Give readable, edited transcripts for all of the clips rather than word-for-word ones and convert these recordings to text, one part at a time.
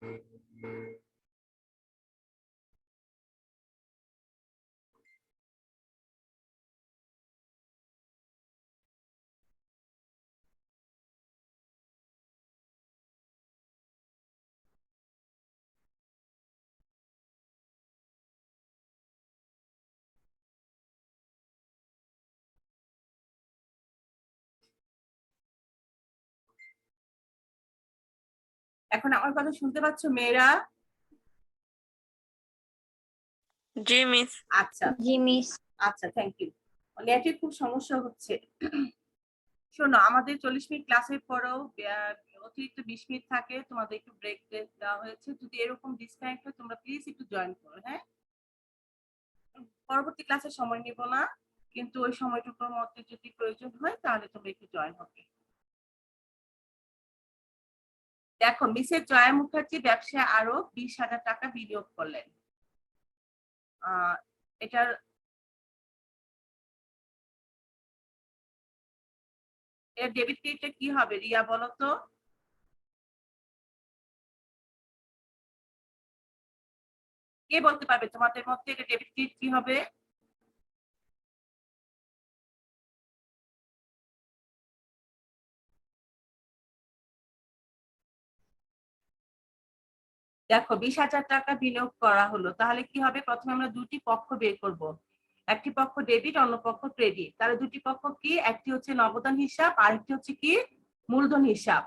এখন আমার কথা শুনতে পাচ্ছ মেয়েরা? জি মিস। আচ্ছা জি মিস। আচ্ছা, থ্যাংক ইউ। নেটে খুব সমস্যা হচ্ছে। শোনো, আমাদের 40 মিনিট ক্লাসের পরেও অতিরিক্ত 20 মিনিট থাকে, তোমাদের একটু ব্রেক দেওয়া হয়েছে। যদি এরকম ডিসকানেক্ট হয় তোমরা প্লিজ একটু জয়েন করো। হ্যাঁ, পরবর্তী ক্লাসে সময় নিব না, কিন্তু ওই সময়টুকুর মধ্যে যদি প্রয়োজন হয় তাহলে তোমরা একটু জয়েন হবে। দেখো, মিসেস জয়া মুখার্জি ব্যবসায় আরো 20,000 টাকা বিনিয়োগ করলেন। এটার ডেবিট ক্রেডিটটা কি হবে রিয়া বলো তো? কে বলতে পারবে তোমাদের মধ্যে এটা ডেবিট ক্রেডিট কি হবে? দেখো, 20,000 টাকা বিনিয়োগ করা হলো, তাহলে কি হবে? প্রথমে আমরা দুটি পক্ষ বের করব। একটি পক্ষ ডেবিট, অন্য পক্ষ ক্রেডিট। তাহলে দুটি পক্ষ কি? একটি হচ্ছে নগদান হিসাব, আর একটি হচ্ছে কি মূলধন হিসাব।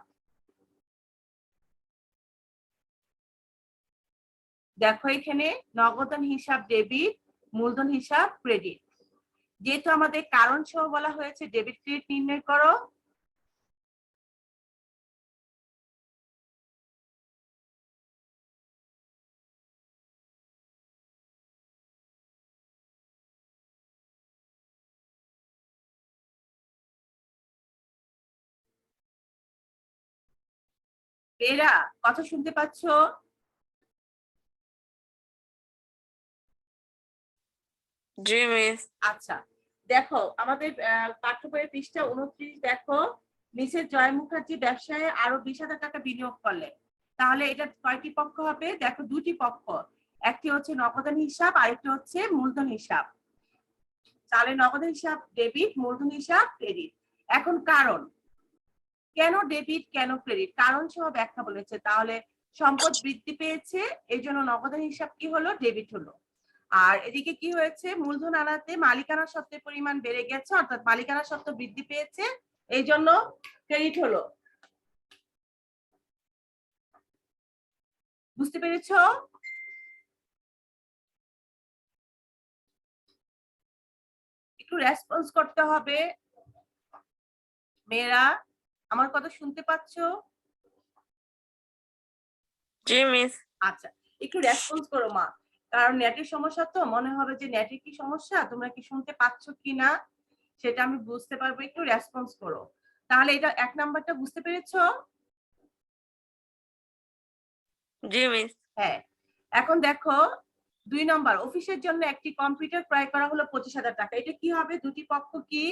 দেখো, এখানে নগদান হিসাব ডেবিট, মূলধন হিসাব ক্রেডিট। যেহেতু আমাদের কারণ সহ বলা হয়েছে ডেবিট ক্রেডিট নির্ণয় করো, এরা কথা শুনতে পাচ্ছ? জি মিস। আচ্ছা, দেখো আমাদের পাঠ্য বইয়ের পৃষ্ঠা 29 দেখো, মিসেস জয়া মুখার্জি ব্যবসায় আরো 20,000 টাকা বিনিয়োগ করলেন। তাহলে এটা কয়টি পক্ষ হবে? দেখো, দুটি পক্ষ। একটি হচ্ছে নগদান হিসাব, আরেকটি হচ্ছে মূলধন হিসাব। তাহলে নগদান হিসাব ডেবিট, মূলধন হিসাব ক্রেডিট। এখন কারণ, কেন ডেবিট কেন ক্রেডিট, কারণ সহ ব্যাখ্যা বলেছে। তাহলে সম্পদ বৃদ্ধি পেয়েছে, এই জন্য নগদান হিসাব কি হলো? ডেবিট হলো। আর এদিকে কি হয়েছে? মূলধন আনাতে মালিকানা সত্ত্বের পরিমাণ বেড়ে গেছে, অর্থাৎ মালিকানা সত্ত্ব বৃদ্ধি পেয়েছে, এই জন্য ক্রেডিট হলো। বুঝতে পেরেছো? একটু রেসপন্স করতে হবে মেয়েরা। আমার কথা শুনতে পাচ্ছ? জি মিস। আচ্ছা, একটু রেসপন্স করো মা, কারণ নেটের সমস্যা তো। মনে হবে যে নেটের কি সমস্যা, তোমরা কি শুনতে পাচ্ছ কিনা সেটা আমি বুঝতে পারবো। একটু রেসপন্স করো। তাহলে এটা 1 নাম্বারটা বুঝতে পেরেছো? জি মিস। হ্যাঁ, এখন দেখো 2 নম্বর, অফিসের জন্য একটি কম্পিউটার ক্রয় করা হলো 25,000 টাকা। এটা কি হবে? দুটি পক্ষ কি?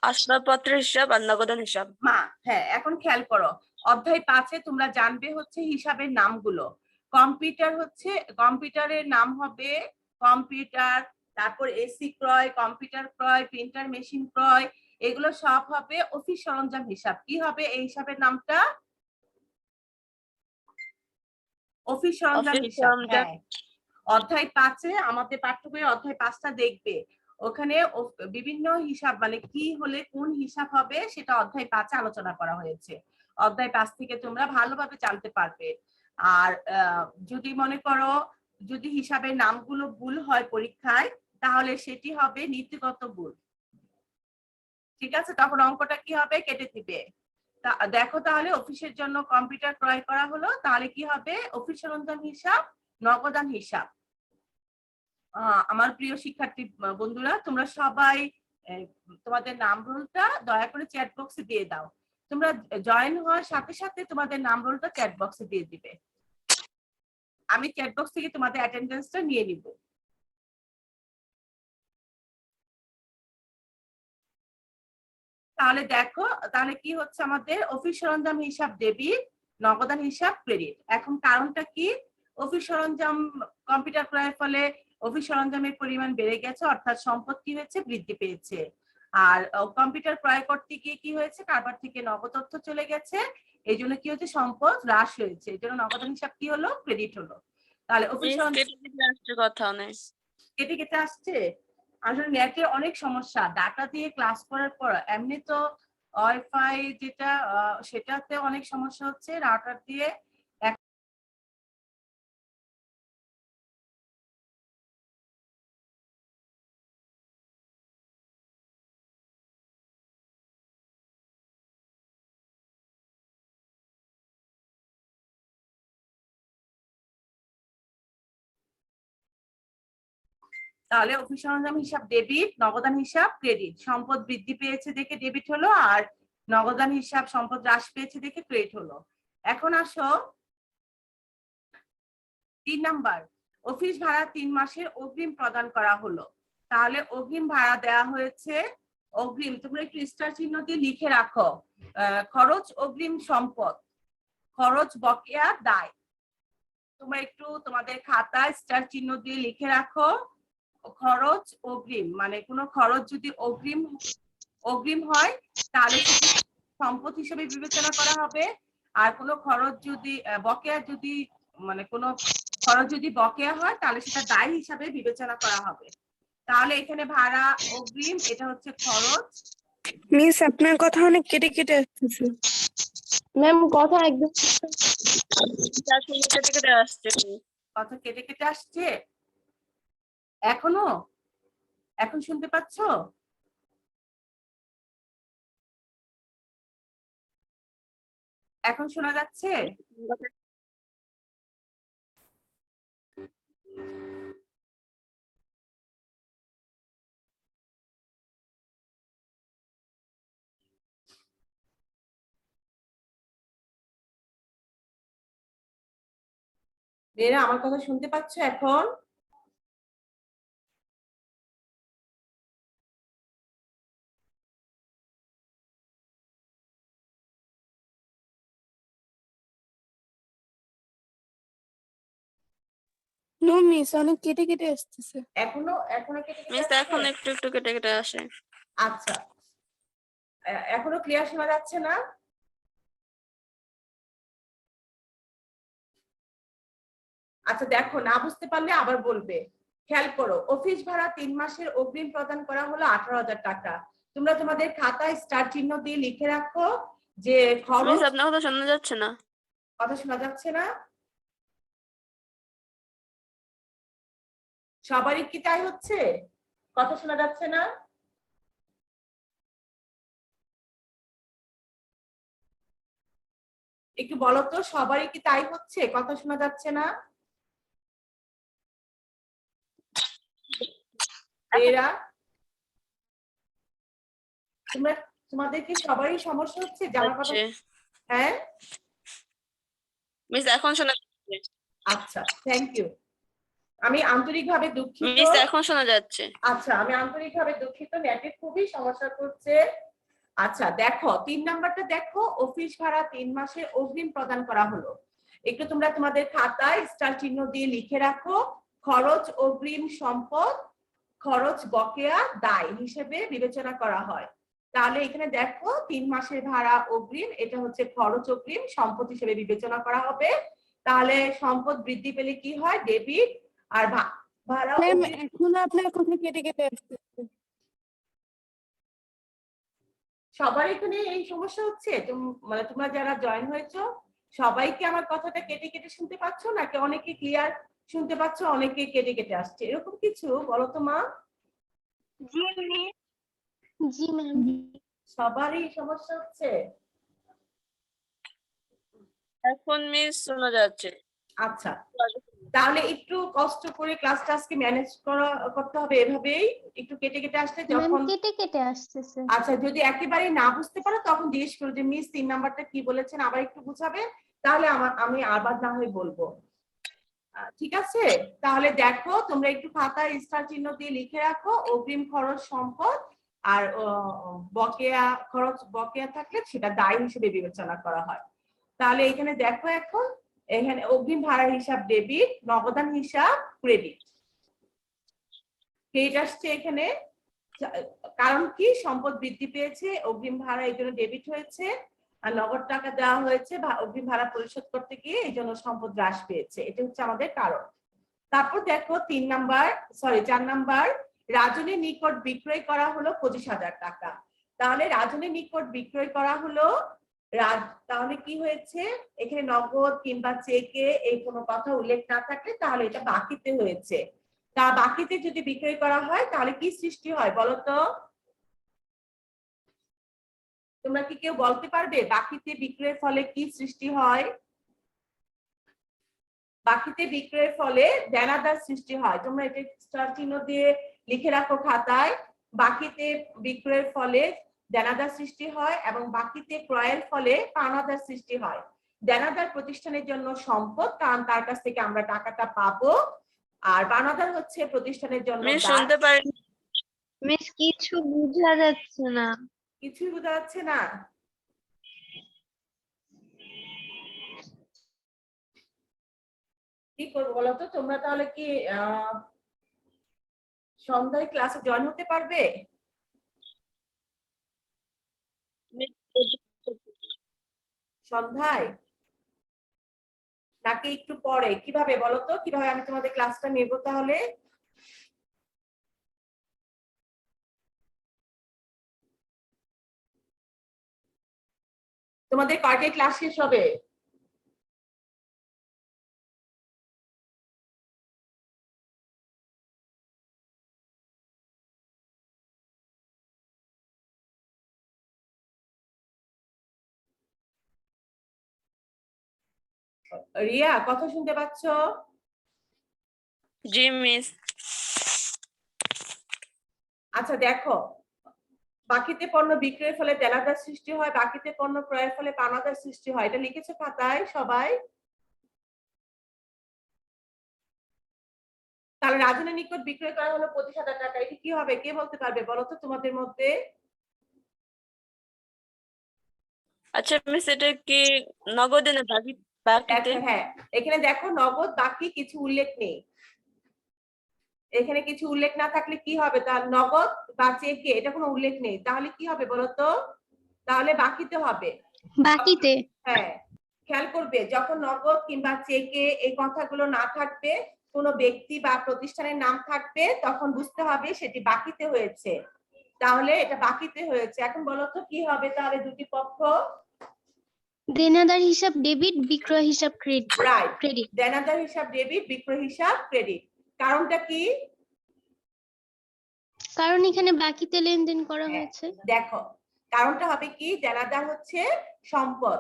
আসবাবপত্রের হিসাব আর নগদান হিসাব। মা, হ্যাঁ, এখন খেয়াল করো, অধ্যায় 5-এ তোমরা জানবে হচ্ছে হিসাবের নামগুলো। কম্পিউটার হচ্ছে, কম্পিউটারের নাম হবে কম্পিউটার, তারপর এসি ক্রয়, কম্পিউটার ক্রয়, প্রিন্টার মেশিন ক্রয়, এগুলো সব হবে অফিস সরঞ্জাম হিসাব। কি হবে এই হিসাবের নামটা? অফিস সরঞ্জাম হিসাব। হ্যাঁ, অধ্যায় 5-এ আমাদের পাঠ্য বইয়ের অধ্যায় 5টা দেখবে, ওখানে বিভিন্ন হিসাব মানে কি হলে কোন হিসাব হবে সেটা অধ্যায় 5-এ আলোচনা করা হয়েছে। অধ্যায় 5 থেকে তোমরা ভালোভাবে জানতে পারবে। আর যদি মনে করো যদি হিসাবের নামগুলো ভুল হয় পরীক্ষায়, তাহলে সেটি হবে নীতিগত ভুল। ঠিক আছে, তখন অঙ্কটা কি হবে? কেটে দিবে। দেখো, তাহলে অফিসের জন্য কম্পিউটার ক্রয় করা হলো, তাহলে কি হবে? অফিস সরঞ্জাম হিসাব, নগদান হিসাব। আমার প্রিয় শিক্ষার্থী বন্ধুরা, তোমরা সবাই তোমাদের নাম রোলটা দয়া করে চ্যাট বক্সে দিয়ে দাও। তোমরা জয়েন হওয়ার সাথে সাথে তোমাদের নাম রোলটা চ্যাট বক্সে দিয়ে দিবে। আমি চ্যাট বক্স থেকে তোমাদের অ্যাটেন্ডেন্সটা নিয়ে নিব। তাহলে দেখো, তাহলে কি হচ্ছে? আমাদের অফিস সরঞ্জাম হিসাব ডেবিট, নগদান হিসাব ক্রেডিট। এখন কারণটা কি? অফিস সরঞ্জাম কম্পিউটার ক্রয়ের ফলে অফিস সরঞ্জামের পরিমাণ বেড়ে গেছে, অর্থাৎ সম্পদ কি হয়েছে? বৃদ্ধি পেয়েছে। আর কম্পিউটার ক্রয় করতে গিয়ে কি হয়েছে? কারবার থেকে নগদ অর্থ চলে গেছে, এই জন্য কি হচ্ছে? সম্পদ হ্রাস হয়েছে, এই জন্য নগদান হিসাব কি হলো? ক্রেডিট হলো। তাহলে অফিস কথা নেই, কেটে কেটে আসছে। আসলে নেটের অনেক সমস্যা, ডাটা দিয়ে ক্লাস করার পর এমনি তো ওয়াইফাই যেটা সেটাতে অনেক সমস্যা হচ্ছে, রাউটার দিয়ে তাহলে অফিস সরঞ্জাম হিসাব ডেবিট, নগদান হিসাব ক্রেডিট। সম্পদ বৃদ্ধি পেয়েছে দেখে ডেবিট হলো, আর নগদান হিসাব সম্পদ হ্রাস পেয়েছে দেখে ক্রেডিট হলো। এখন আসো 3 নাম্বার, অফিস ভাড়া 3 মাসের অগ্রিম প্রদান করা হলো। তাহলে অগ্রিম ভাড়া দেওয়া হয়েছে, অগ্রিম তোমরা একটু স্টার চিহ্ন দিয়ে লিখে রাখো। খরচ অগ্রিম সম্পদ, খরচ বকেয়া দায়। তোমরা একটু তোমাদের খাতায় স্টার চিহ্ন দিয়ে লিখে রাখো। খরচ অগ্রিম মানে কোনো খরচ যদি অগ্রিম হয় তাহলে সম্পদ হিসেবে বিবেচনা করা হবে, আর কোনো খরচ যদি বকেয়া যদি মানে কোনো খরচ যদি বকেয়া হয় তাহলে সেটা দায় হিসাবে বিবেচনা করা হবে। তাহলে এখানে ভাড়া অগ্রিম, এটা হচ্ছে খরচ। মিস আপনার কথা অনেক কেটে কেটে আসতেছে। ম্যাম কথা একদম কেটে কেটে আসছে। কথা কেটে কেটে আসছে এখনো? এখন শুনতে পাচ্ছ? এখন শোনা যাচ্ছে? মেয়েরা আমার কথা শুনতে পাচ্ছ এখন? নো মিস, অনেক কেটে কেটে আসতেছে। এখনো এখনো কেটে কেটে মিস আসছে? এখন একটু একটু কেটে কেটে আসে। আচ্ছা, এখনো ক্লিয়ার শোনা যাচ্ছে না? আচ্ছা দেখো, না বুঝতে পারলে আবার বলবে। খেয়াল করো, অফিস ভাড়া 3 মাসের অগ্রিম প্রদান করা হলো 18,000 টাকা। তোমরা তোমাদের খাতায় স্টার চিহ্ন দিয়ে লিখে রাখো যে খরচ। মিস আপনার কথা শোনা যাচ্ছে না। কথা শোনা যাচ্ছে না? সবারই কি তাই হচ্ছে? কথা শোনা যাচ্ছে না? একটু বলো তো, সবারই কি তাই হচ্ছে? কথা শোনা যাচ্ছে না? এরা তোমরা তোমাদের কি সবারই সমস্যা হচ্ছে? জামার কথা হ্যাঁ? মিস এখন শোনা যাচ্ছে। আচ্ছা, থ্যাংক ইউ। আমি আন্তরিকভাবে দুঃখিত। মিস এখন শোনা যাচ্ছে। আচ্ছা, আমি আন্তরিকভাবে দুঃখিত, নেটের খুবই সমস্যা করছে। আচ্ছা দেখো, 3 নাম্বারটা দেখো, অফিস ভাড়া 3 মাসের অগ্রিম প্রদান করা হলো। একটু তোমরা তোমাদের খাতায় স্টার চিহ্ন দিয়ে লিখে রাখো, খরচ অগ্রিম সম্পদ, খরচ বকেয়া দায় হিসেবে বিবেচনা করা হয়। তাহলে এখানে দেখো 3 মাসের ভাড়া অগ্রিম, এটা হচ্ছে খরচ অগ্রিম সম্পদ হিসেবে বিবেচনা করা হবে। তাহলে সম্পদ বৃদ্ধি পেলে কি হয়? ডেবিট। আর ভাড়া ম্যাম এখন আপনার কথা কেটে কেটে আসতেছে। সবার এখানে এই সমস্যা হচ্ছে? মানে তোমরা যারা জয়েন হয়েছো সবাইকে আমার কথাটা কেটে কেটে শুনতে পাচ্ছ, নাকি অনেকে ক্লিয়ার শুনতে পাচ্ছ, অনেকে কেটে কেটে আসছে, এরকম কিছু বলো তো মা? জি ম্যাম। সবারই সমস্যা হচ্ছে? এখন মিস শোনা যাচ্ছে। আচ্ছা, তাহলে একটু কষ্ট করে ক্লাসটা আজকে ম্যানেজ করতে হবে এভাবেই, একটু কেটে কেটে আসলে ম্যাম যখন। কেটে কেটে আসতেছে। আচ্ছা, যদি একেবারে না বুঝতে পারো তখন জিজ্ঞেস করো যে মিস 3 নাম্বারটা কি বলেছেন, আবার একটু বুঝাবে, তাহলে আমি আবার না হয় বলবো। ঠিক আছে, তাহলে দেখো তোমরা একটু খাতায় স্টার চিহ্ন দিয়ে লিখে রাখো, অগ্রিম খরচ সম্পদ, আর বকেয়া খরচ বকেয়া থাকলে সেটা দায় হিসেবে বিবেচনা করা হয়। তাহলে এখানে দেখো এখন এখানে অগ্রিম ভাড়া হিসাব ডেবিট, নগদান হিসাব ক্রেডিট। ক্রেডিট আসছে এখানে কারণ কি সম্পদ বৃদ্ধি পেয়েছে, অগ্রিম ভাড়া এই জন্য ডেবিট হয়েছে, আর নগদ টাকা দেওয়া হয়েছে অগ্রিম ভাড়া পরিশোধ করতে গিয়ে এই জন্য সম্পদ হ্রাস পেয়েছে। এটা হচ্ছে আমাদের কারণ। তারপর দেখো 4 নাম্বার, রাজনের নিকট বিক্রয় করা হলো 25,000 টাকা। তাহলে রাজনের নিকট বিক্রয় করা হলো, তাহলে কি হয়েছে এখানে নগদ কিংবা চেকে এই কোনো কথা উল্লেখ না থাকলে তাহলে এটা বাকিতে হয়েছে। তা বাকিতে যদি বিক্রয় করা হয় তাহলে কি সৃষ্টি হয় বলো তো? তোমরা কি কেউ বলতে পারবে বাকিতে বিক্রয়ের ফলে কি সৃষ্টি হয়? বাকিতে বিক্রয়ের ফলে দেনাদার সৃষ্টি হয়। তোমরা এটা স্টার চিহ্ন দিয়ে লিখে রাখো খাতায়। বাকিতে বিক্রয়ের ফলে দেনাদার সৃষ্টি হয় এবং বাকিতে ক্রয়ের ফলে পাওনাদার সৃষ্টি হয়। দেনাদার প্রতিষ্ঠানের জন্য সম্পদ, কারণ তার কাছ থেকে আমরা টাকাটা পাবো, আর পাওনাদার হচ্ছে প্রতিষ্ঠানের জন্য মিস দায়। শুনতে পারিনি। মিস কিছু বোঝা যাচ্ছে না। কিছুই বোঝা যাচ্ছে না? কি করবো বলো তো? তোমরা তাহলে কি সন্ধ্যায় ক্লাসে জয়েন হতে পারবে? সন্ধ্যায় নাকি একটু পরে? কিভাবে বলো তো, কিভাবে আমি তোমাদের ক্লাসটা নেব তাহলে? তোমাদের কয়টায় ক্লাস শেষ হবে? রিয়া কথা শুনতে পাচ্ছ? জি মিস। আচ্ছা দেখো, বাকিতে পণ্য বিক্রয়ের ফলে দেনাদার সৃষ্টি হয়, বাকিতে পণ্য ক্রয়ের ফলে পাওনাদার সৃষ্টি হয়। এটা লিখেছো খাতায় সবাই? তাহলে রাজনের নিকট বিক্রয় করা হলো 25,000 টাকা। এটা কি হবে কে বলতে পারবে বলো তো তোমাদের মধ্যে? আচ্ছা মিস, এটা কি নগদে না বাকিতে? হ্যাঁ, এখানে দেখো নগদ বাকি কিছু উল্লেখ নেই। এখানে কিছু উল্লেখ না থাকলে কি হবে? তাহলে নগদ বা চেকে এটা কোনো উল্লেখ নেই, তাহলে কি হবে বলতো? তাহলে বাকিতে হবে। বাকিতে। হ্যাঁ, খেয়াল করবে যখন নগদ কিংবা চেকে এই কথাগুলো না থাকবে, কোনো ব্যক্তি বা প্রতিষ্ঠানের নাম থাকবে, তখন বুঝতে হবে সেটি বাকিতে হয়েছে। তাহলে এটা বাকিতে হয়েছে। এখন বলতো কি হবে তাহলে দুটি পক্ষ? দেনাদার হিসাব ডেবিট, বিক্রয় হিসাব রাইট, ক্রেডিট। দেনাদার হিসাব ডেবিট, বিক্রয় হিসাব ক্রেডিট। কারণটা কি? কারণ এখানে বাকিতে লেনদেন করা হয়েছে। দেখো কারণটা হবে কি, দেনাদার হচ্ছে সম্পদ,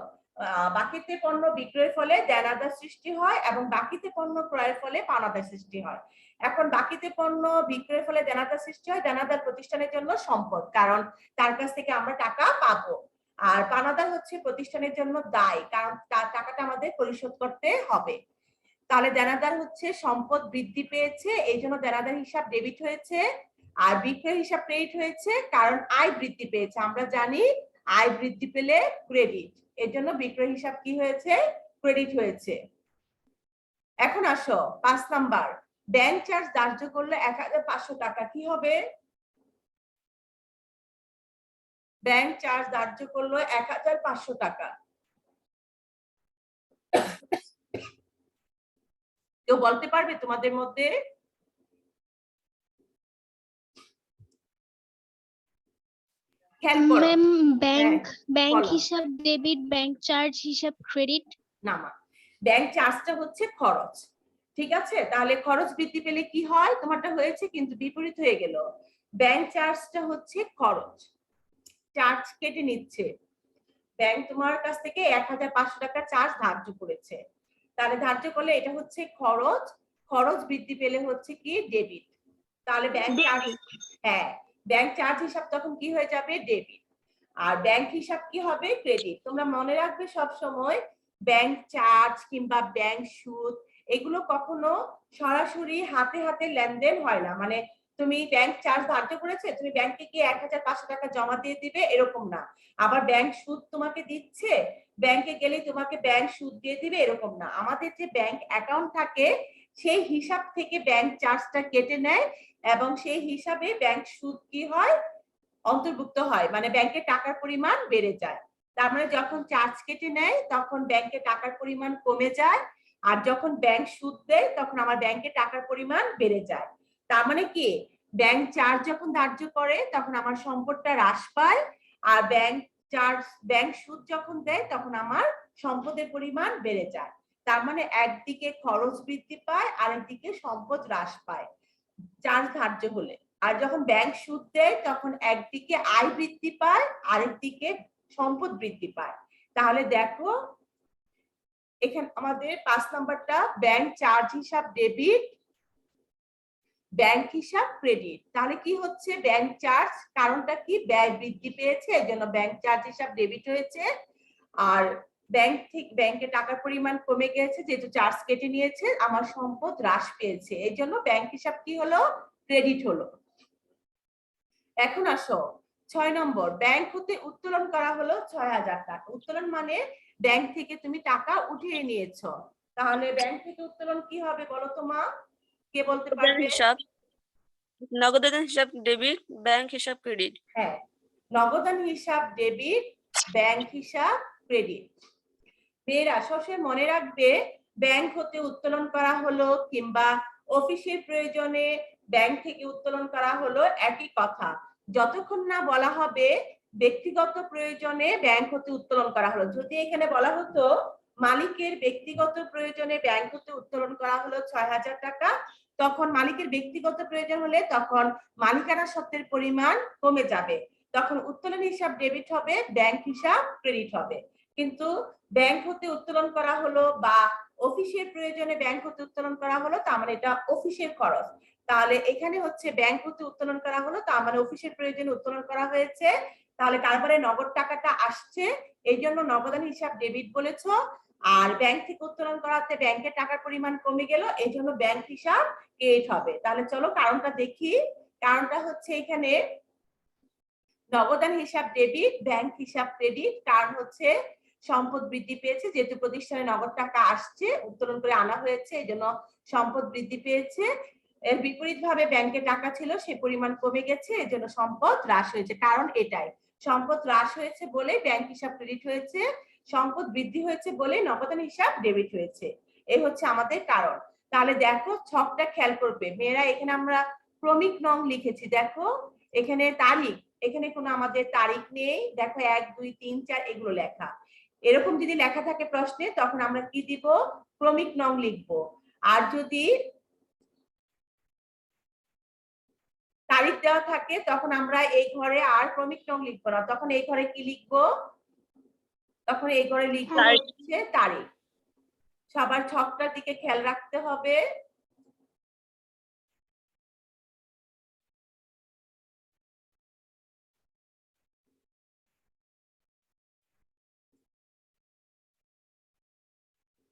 বাকিতে পণ্য বিক্রয়ের ফলে দেনাদার সৃষ্টি হয় এবং বাকিতে পণ্য ক্রয়ের ফলে পাওনাদার সৃষ্টি হয়। এখন বাকিতে পণ্য বিক্রয়ের ফলে দেনাদার সৃষ্টি হয়, দেনাদার প্রতিষ্ঠানের জন্য সম্পদ, কারণ তার কাছ থেকে আমরা টাকা পাবো। আর পাওনাদার হচ্ছে প্রতিষ্ঠানের জন্য দায়, কারণ তার টাকাটা আমাদের পরিশোধ করতে হবে। তাহলে দেনাদার হচ্ছে সম্পদ বৃদ্ধি পেয়েছে, এই জন্য দেনাদার হিসাব ডেবিট হয়েছে, আর বিক্রয় হিসাব ক্রেডিট হয়েছে কারণ আয় বৃদ্ধি পেয়েছে। আমরা জানি আয় বৃদ্ধি পেলে ক্রেডিট, এর জন্য বিক্রয় হিসাব কি হয়েছে? ক্রেডিট হয়েছে। এখন আসো 5 নাম্বার, ব্যাংক চার্জ ধার্য করলে 1,500 টাকা। কি হবে? ব্যাংক চার্জ ধার্য করলো 1,500 টাকা। কেউ বলতে পারবে তোমাদের মধ্যে? ম্যাম ব্যাংক বলো। হিসাব ডেবিট, ব্যাংক চার্জ হিসাব ক্রেডিট। না মা, ব্যাংক চার্জটা হচ্ছে খরচ, ঠিক আছে? তাহলে খরচ বৃদ্ধি পেলে কি হয়? তোমারটা হয়েছে কিন্তু বিপরীত হয়ে গেল। ব্যাংক চার্জটা হচ্ছে খরচ, চার্জ কেটে নিচ্ছে। ব্যাংক তোমার কাছ থেকে 1,500 টাকা চার্জ ধার্য করেছে, তাহলে ধার্য করলে এটা হচ্ছে খরচ, খরচ বৃদ্ধি পেলে হচ্ছে কি? ডেবিট। তাহলে ব্যাংক চার্জ, হ্যাঁ, ব্যাংক চার্জ হিসাব তখন কি হয়ে যাবে? ডেবিট। আর ব্যাংক হিসাব কি হবে? ক্রেডিট। তোমরা মনে রাখবে সব সময়, ব্যাংক চার্জ কিংবা ব্যাংক সুদ এগুলো কখনো সরাসরি হাতে হাতে লেনদেন হয় না। মানে তুমি ব্যাংক চার্জ ধার্য করেছে, তুমি ব্যাংকে গিয়ে 1,500 টাকা জমা দিয়ে দিবে এরকম না। আবার ব্যাংক সুদ তোমাকে দিচ্ছে, ব্যাংকে গেলে তোমাকে ব্যাংক সুদ দিয়ে দিবে এরকম না, আমাদের যে ব্যাংক অ্যাকাউন্ট থাকে সেই হিসাব থেকে ব্যাংক চার্জটা কেটে নেয় এবং সেই হিসাবে ব্যাংক সুদ কি হয় অন্তর্ভুক্ত হয়, মানে ব্যাংকের টাকার পরিমাণ বেড়ে যায়। তার মানে যখন চার্জ কেটে নেয় তখন ব্যাংকে টাকার পরিমাণ কমে যায়, আর যখন ব্যাংক সুদ দেয় তখন আমার ব্যাংকে টাকার পরিমাণ বেড়ে যায়। তার মানে কি ব্যাংক চার্জ যখন ধার্য করে তখন আমার সম্পদটা হ্রাস পায়, আর ব্যাংক সুদ যখন দেয় তখন আমার সম্পদের পরিমাণ বেড়ে যায়। তার মানে একদিকে খরচ বৃদ্ধি পায় আরেকদিকে সম্পদ হ্রাস পায় চার্জ ধার্য হলে। আর যখন ব্যাংক সুদ দেয় তখন একদিকে আয় বৃদ্ধি পায় আরেকদিকে সম্পদ বৃদ্ধি পায়। তাহলে দেখো এখানে আমাদের 5 নাম্বারটা ব্যাংক চার্জ হিসাব ডেবিট, ব্যাংক হিসাব ক্রেডিট। তাহলে কি হচ্ছে ব্যাংক চার্জ, কারণটা কি ব্যয় বৃদ্ধি পেয়েছে এজন্য ব্যাংক চার্জ হিসাব ডেবিট হয়েছে, আর ব্যাংকে টাকার পরিমাণ কমে গেছে যেহেতু চার্জ কেটে নিয়েছে, আমার সম্পদ হ্রাস পেয়েছে এই জন্য ব্যাংক হিসাব কি হলো ক্রেডিট হলো। এখন আসো 6 নম্বর, ব্যাংক হতে উত্তোলন করা হলো 6000 টাকা। উত্তোলন মানে ব্যাংক থেকে তুমি টাকা উঠিয়ে নিয়েছো, তাহলে ব্যাংক থেকে উত্তোলন কি হবে বলো তো মা, কে বলতে পারবে? হিসাব নগদান হিসাব ডেবিট, ব্যাংক হিসাব ক্রেডিট। হ্যাঁ, নগদান হিসাব ডেবিট, ব্যাংক হিসাব ক্রেডিট। মেয়েরা সবসময় মনে রাখবে ব্যাংক হতে উত্তোলন করা হলো কিংবা অফিসের প্রয়োজনে ব্যাংক থেকে উত্তোলন করা হলো একই কথা, যতক্ষণ না বলা হবে ব্যক্তিগত প্রয়োজনে ব্যাংক হতে উত্তোলন করা হলো। যদি এখানে বলা হতো মালিকের ব্যক্তিগত প্রয়োজনে ব্যাংক হতে উত্তোলন করা হলো 6000 টাকা, তখন মালিকের ব্যক্তিগত প্রয়োজন হলে তখন মালিকানা সত্ত্বের পরিমাণ কমে যাবে, তখন উত্তোলন হিসাব ডেবিট হবে, ব্যাংক হিসাব ক্রেডিট হবে। কিন্তু ব্যাংক হতে উত্তোলন করা হলো বা অফিসের প্রয়োজনে ব্যাংক হতে উত্তোলন করা হলো, তার মানে এটা অফিসের খরচ। তাহলে এখানে হচ্ছে ব্যাংক হতে উত্তোলন করা হলো তার মানে অফিসের প্রয়োজনে উত্তোলন করা হয়েছে, তাহলে তারপরে নগদ টাকাটা আসছে এই জন্য নগদান হিসাব ডেবিট বলেছো, আর ব্যাংক থেকে উত্তোলন করাতে ব্যাংকের টাকার পরিমাণ কমে গেল এই জন্য ব্যাংক হিসাব ক্রেডিট হবে। তাহলে চলো কারণটা দেখি। কারণটা হচ্ছে এখানে নগদান হিসাব ডেবিট, ব্যাংক হিসাব ক্রেডিট। কারণ হচ্ছে সম্পদ বৃদ্ধি পেয়েছে, যেহেতু প্রতিষ্ঠানে নগদ টাকা আসছে উত্তোলন করে আনা হয়েছে এই জন্য সম্পদ বৃদ্ধি পেয়েছে। এর বিপরীত ভাবে ব্যাংকে টাকা ছিল সে পরিমাণ কমে গেছে এই জন্য সম্পদ হ্রাস হয়েছে। কারণ এটাই, সম্পদ হ্রাস হয়েছে বলে ব্যাংক হিসাব ক্রেডিট হয়েছে, সম্পদ বৃদ্ধি হয়েছে বলে নগদান হিসাব ডেবিট হয়েছে। এই হচ্ছে আমাদের কারণ। তাহলে দেখো ছকটা খেয়াল করবে মেয়েরা, এখানে আমরা ক্রমিক নং লিখেছি, দেখো এখানে তারিখ, এখানে কোনো আমাদের তারিখ নেই, দেখো 1 2 3 4 এগুলো লেখা। এরকম যদি লেখা থাকে প্রশ্নে তখন আমরা কি দিব, ক্রমিক নং লিখবো। আর যদি তারিখ দেওয়া থাকে তখন আমরা এই ঘরে আর ক্রমিক নং লিখবো না, তখন এই ঘরে কি লিখবো, তখন এই ঘরে লিখবো হচ্ছে তারিখ। সবার ছকটার দিকে খেয়াল রাখতে হবে।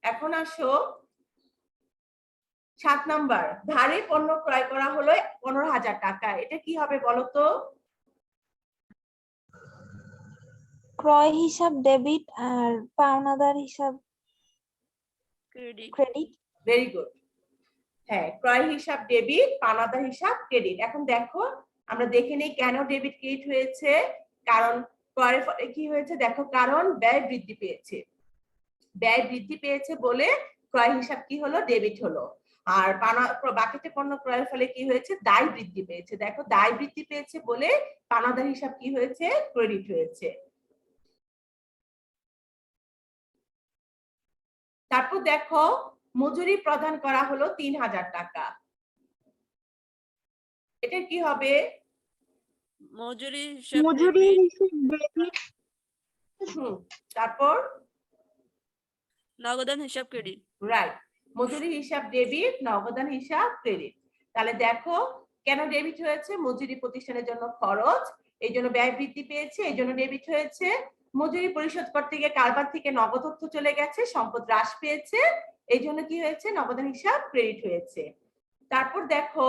এখন আসো 7 নাম্বার, ধারে পণ্য ক্রয় করা হলো 15,000 টাকা। এটা কি হবে বলতো? ক্রয় হিসাব ডেবিট আর পাওনাদার হিসাব ক্রেডিট। ক্রেডিট। Very good. হ্যাঁ, ক্রয় হিসাব ডেবিট, পাওনাদার হিসাব ক্রেডিট। এখন দেখো আমরা দেখে নেই কেন ডেবিট ক্রেডিট হয়েছে। কারণ ক্রয়ের ফলে কি হয়েছে দেখো, কারণ ব্যয় বৃদ্ধি পেয়েছে, ব্যয় বৃদ্ধি পেয়েছে বলে ক্রয় হিসাব কি হলো ডেবিট হলো। আর বাকিতে পণ্য ক্রয়ের ফলে কি হয়েছে, দায় বৃদ্ধি পেয়েছে, দেখো দায় বৃদ্ধি পেয়েছে বলে পাওনাদার হিসাব কি হয়েছে ক্রেডিট হয়েছে। তারপর দেখো মজুরি প্রদান করা হলো 3000 টাকা। এটা কি হবে, মজুরি হিসাব মজুরি ডেবিট, হিসেব ডেবিট, তারপর নগদান হিসাব ক্রেডিট। রাইট, মজুরি হিসাব ডেবিট, নগদান হিসাব ক্রেডিট। তাহলে দেখো কেন ডেবিট হয়েছে, মজুরি প্রতিষ্ঠানের জন্য খরচ এই জন্য ব্যয় বৃদ্ধি পেয়েছে এই জন্য ডেবিট হয়েছে। মজুরি পরিশোধ করতে গিয়ে কারবার থেকে নগদ অর্থ চলে গেছে, সম্পদ হ্রাস পেয়েছে এই জন্য কি হয়েছে, নগদান হিসাব ক্রেডিট হয়েছে। তারপর দেখো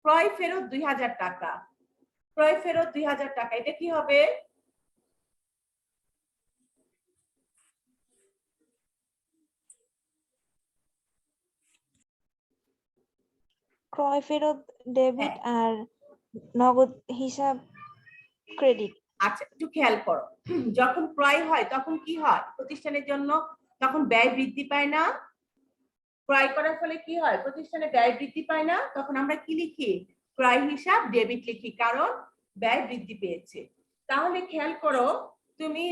ক্রয় ফেরত 2000 টাকা। ক্রয় ফেরত 2000 টাকা, এটা কি হবে, ক্রয় ফেরত ডেবিট হ্যাঁ। আর নগদ হিসাব ক্রেডিট। আচ্ছা, একটু খেয়াল করো, যখন ক্রয় হয় তখন কি হয় প্রতিষ্ঠানের জন্য? তখন ব্যয় বৃদ্ধি পায় না? ক্রয় করার ফলে কি হয়? প্রতিষ্ঠানে ব্যয় বৃদ্ধি পায় না? তখন আমরা কি লিখি? ক্রয় হিসাব ডেবিট লিখি, কারণ ব্যয় বৃদ্ধি পেয়েছে। তাহলে খেয়াল করো, তুমি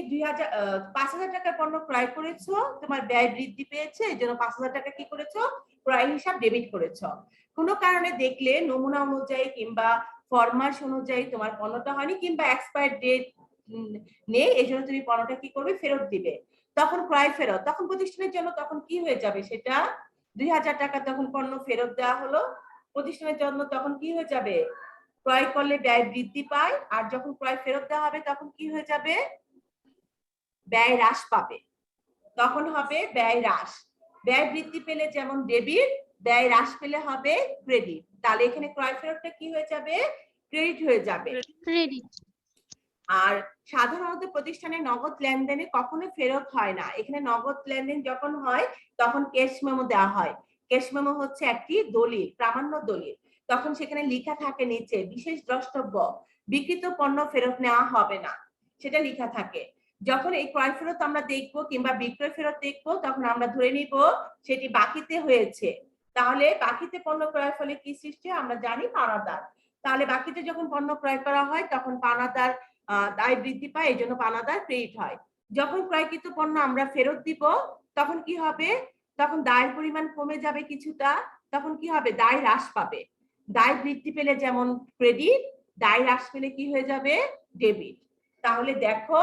5,000 টাকার পণ্য ক্রয় করেছো, তোমার ব্যয় বৃদ্ধি পেয়েছে, এই জন্য 5,000 টাকা কি করেছো? ক্রয় হিসাব ডেবিট করেছো। কোনো কারণে দেখলে নমুনা অনুযায়ী কিংবা ফরমাস অনুযায়ী তোমার পণ্যটা হয়নি কিংবা এক্সপায়ার ডেট নেই, এই জন্য তুমি পণ্যটা কি করবে? ফেরত দিবে। তখন ক্রয় ফেরত, তখন প্রতিষ্ঠানের জন্য তখন কি হয়ে যাবে? সেটা 2,000 টাকা তখন পণ্য ফেরত দেওয়া হলো, প্রতিষ্ঠানের জন্য তখন কি হয়ে যাবে? ক্রয় করলে ব্যয় বৃদ্ধি পায়, আর যখন ক্রয় ফেরত দেওয়া হবে তখন কি হয়ে যাবে? ব্যয় হ্রাস পাবে, তখন হবে ব্যয় হ্রাস। ব্যয় বৃদ্ধি পেলে যেমন ডেবিট, ব্যয় হ্রাস পেলে হবে ক্রেডিট। তাহলে এখানে ক্রয় ফেরতটা কি হয়ে যাবে? ক্রেডিট হয়ে যাবে। ক্রেডিট। আর সাধারণত প্রতিষ্ঠানে নগদ লেনদেনে কখনো ফেরত হয় না। এখানে নগদ লেনদেন যখন হয় তখন ক্যাশ মেমো দেওয়া হয়। ক্যাশ মেমো হচ্ছে একটি দলিল, প্রামাণ্য দলিল। তখন সেখানে লেখা থাকে নিচে বিশেষ দ্রষ্টব্য, বিক্রিত পণ্য ফেরত নেওয়া হবে না, সেটা লেখা থাকে। যখন এই ক্রয় ফেরত আমরা দেখবো কিংবা বিক্রয় ফেরত দেখবো, তখন আমরা ধরে নিব সেটি বাকিতে হয়েছে। তাহলে বাকিতে পণ্য ক্রয়ের ফলে কি সৃষ্টি হয়? আমরা জানি পাওনাদার। তাহলে বাকিতে যখন পণ্য ক্রয় করা হয় তখন পাওনাদার দায় বৃদ্ধি পায়, এই জন্য পাওনাদার ক্রেডিট হয়। যখন ক্রয়কৃত পণ্য আমরা ফেরত দিব তখন কি হবে? তখন দায়ের পরিমাণ কমে যাবে কিছুটা, তখন কি হবে? দায় হ্রাস পাবে। দায় বৃদ্ধি পেলে যেমন ক্রেডিট, দায় হ্রাস পেলে কি হয়ে যাবে? ডেবিট। তাহলে দেখো,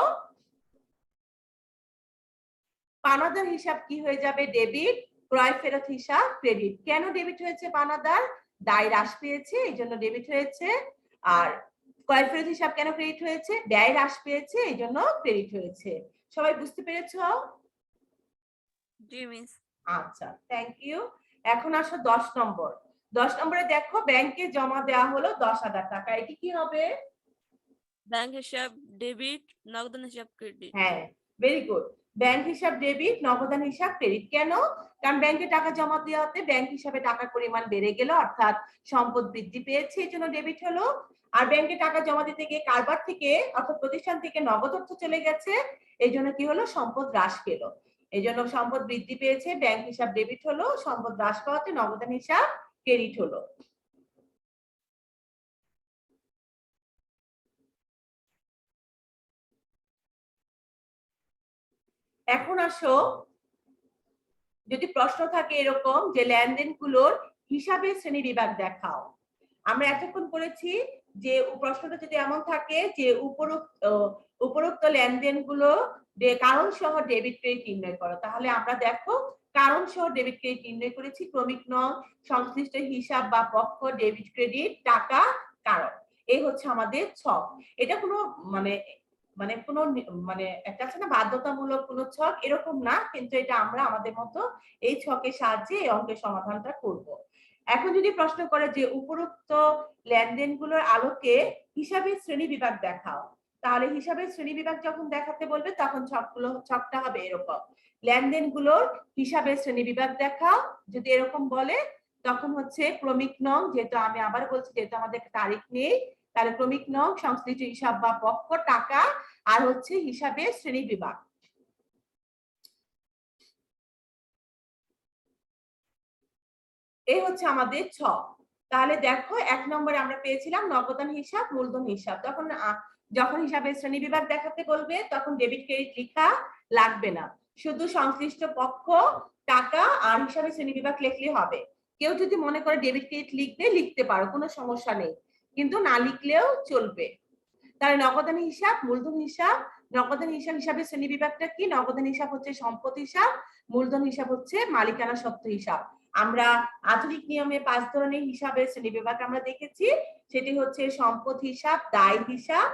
পাওনাদার হিসাব কি হয়ে যাবে? ডেবিট। ক্রয় ফেরত হিসাব ক্রেডিট। কেন ডেবিট হয়েছে? পাওনাদার দায় হ্রাস পেয়েছে, এই জন্য ডেবিট হয়েছে। আর ক্রয় ফেরত হিসাব কেন ক্রেডিট হয়েছে? ব্যয় হ্রাস পেয়েছে, এই জন্য ক্রেডিট হয়েছে। সবাই বুঝতে পেরেছো? জি মিস। আচ্ছা, থ্যাংক ইউ। এখন আসো 10 নম্বর। 10 নম্বরে দেখো, ব্যাংকে জমা দেওয়া হলো 10,000 টাকা, এটি কি হবে? ব্যাংক হিসাব ডেবিট, নগদান হিসাব ক্রেডিট। হ্যাঁ, ভেরি গুড। ব্যাংক হিসাব ডেবিট, নগদান হিসাব ক্রেডিট। কেন? কারণ ব্যাংকে টাকা জমা দেওয়াতে ব্যাংক হিসাবে টাকার পরিমাণ বেড়ে গেল, অর্থাৎ সম্পদ বৃদ্ধি পেয়েছে, এই জন্য ডেবিট হলো। আর ব্যাংকে টাকা জমা দিতে গিয়ে কারবার থেকে অর্থাৎ প্রতিষ্ঠান থেকে নগদ অর্থ চলে গেছে, এই জন্য কি হলো? সম্পদ হ্রাস পেল। এই জন্য সম্পদ বৃদ্ধি পেয়েছে, ব্যাংক হিসাব ডেবিট হলো, সম্পদ হ্রাস পাওয়াতে নগদান হিসাব ক্রেডিট হলো। এখন আসো, যদি প্রশ্ন থাকে এরকম যে লেনদেনগুলোর হিসাবের শ্রেণীবিভাগ দেখাও। আমরা এতক্ষণ করেছি যে প্রশ্নটা যদি এমন থাকে যে উপরোক্ত লেনদেনগুলো কারণ সহ ডেবিট ক্রেডিট নির্ণয় করো, তাহলে আমরা দেখো কারণ সহ ডেবিট ক্রেডিট নির্ণয় করেছি। ক্রমিক নং, সংশ্লিষ্ট হিসাব বা পক্ষ, ডেবিট ক্রেডিট, টাকা, কারণ। এই হচ্ছে আমাদের ছক। এটা কোনো মানে মানে কোনো মানে একটা আছে না বাধ্যতামূলক কোনো ছক, এরকম না, কিন্তু এটা আমরা আমাদের মতো এই ছকের সাহায্যে এই অঙ্কের সমাধানটা করব। এখন যদি প্রশ্ন করে যে উপরোক্ত লেনদেনগুলোর আলোকে হিসাবের শ্রেণীবিভাগ দেখাও, তাহলে হিসাবের শ্রেণীবিভাগ যখন দেখাতে বলবে তখন ছকটা হবে এরকম। লেনদেনগুলোর হিসাবের শ্রেণীবিভাগ দেখাও যদি এরকম বলে, তখন হচ্ছে ক্রমিক নং, যেহেতু আমি আবার বলছি যেহেতু আমাদের তারিখ নেই, তাহলে ক্রমিক নং, সংশ্লিষ্ট হিসাব বা পক্ষ, টাকা, আর হচ্ছে হিসাবের শ্রেণীবিভাগ। এই হচ্ছে আমাদের ছক। তাহলে দেখো 1 নম্বরে আমরা পেয়েছিলাম নগদান হিসাব, মূলধন হিসাব। যখন হিসাবের শ্রেণীবিভাগ দেখাতে বলবে তখন ডেবিট ক্রেডিট লেখা লাগবে না, শুধু সংশ্লিষ্ট পক্ষ, টাকা আর হিসাবের শ্রেণীবিভাগ লিখলে হবে। কেউ যদি মনে করে ডেবিট ক্রেডিট লিখবে, লিখতে পারো, কোনো সমস্যা নেই, কিন্তু না লিখলেও চলবে। তাহলে নগদান হিসাব, মূলধন হিসাব। নগদান হিসাব, হিসাবের শ্রেণীবিভাগটা কি? নগদান হিসাব হচ্ছে সম্পদ হিসাব, মূলধন হিসাব হচ্ছে মালিকানা সত্ত্ব হিসাব। আমরা আধুনিক নিয়মে 5 ধরনের হিসাবের শ্রেণীবিভাগ আমরা দেখেছি, সেটি হচ্ছে সম্পদ হিসাব, দায় হিসাব,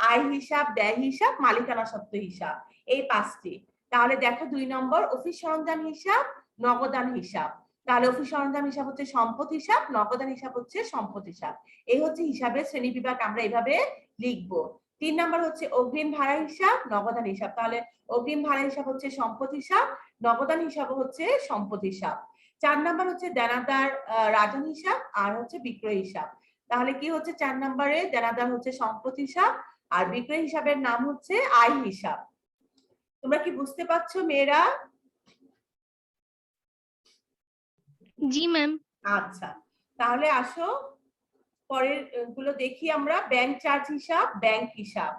আয় হিসাব, ব্যয় হিসাব, মালিকানা সত্ত্ব হিসাব, এই 5টি। তাহলে দেখো 2 নম্বর অফিস সরঞ্জাম হিসাব, নগদান হিসাব। তাহলে অফিস সরঞ্জাম হিসাব হচ্ছে সম্পদ হিসাব, নগদান হিসাব হচ্ছে সম্পদ হিসাব। এই হচ্ছে হিসাবের শ্রেণীবিভাগ, আমরা এইভাবে লিখবো। 3 নম্বর হচ্ছে অগ্রিম ভাড়া হিসাব, নগদান হিসাব। তাহলে অগ্রিম ভাড়া হিসাব হচ্ছে সম্পদ হিসাব, নগদান হিসাব হচ্ছে সম্পদ হিসাব। 4 নাম্বার হচ্ছে দেনাদার রাজন হিসাব আর হচ্ছে বিক্রয় হিসাব। তাহলে কি হচ্ছে 4 নম্বরে দেনাদার হচ্ছে সম্পদ হিসাব আর বিক্রয় হিসাবের নাম হচ্ছে আয় হিসাব। তোমরা কি বুঝতে পারছো মেয়েরা? জি ম্যাম। আচ্ছা, তাহলে আসো পরের গুলো দেখি আমরা। ব্যাংক চার্জ হিসাব, ব্যাংক হিসাব।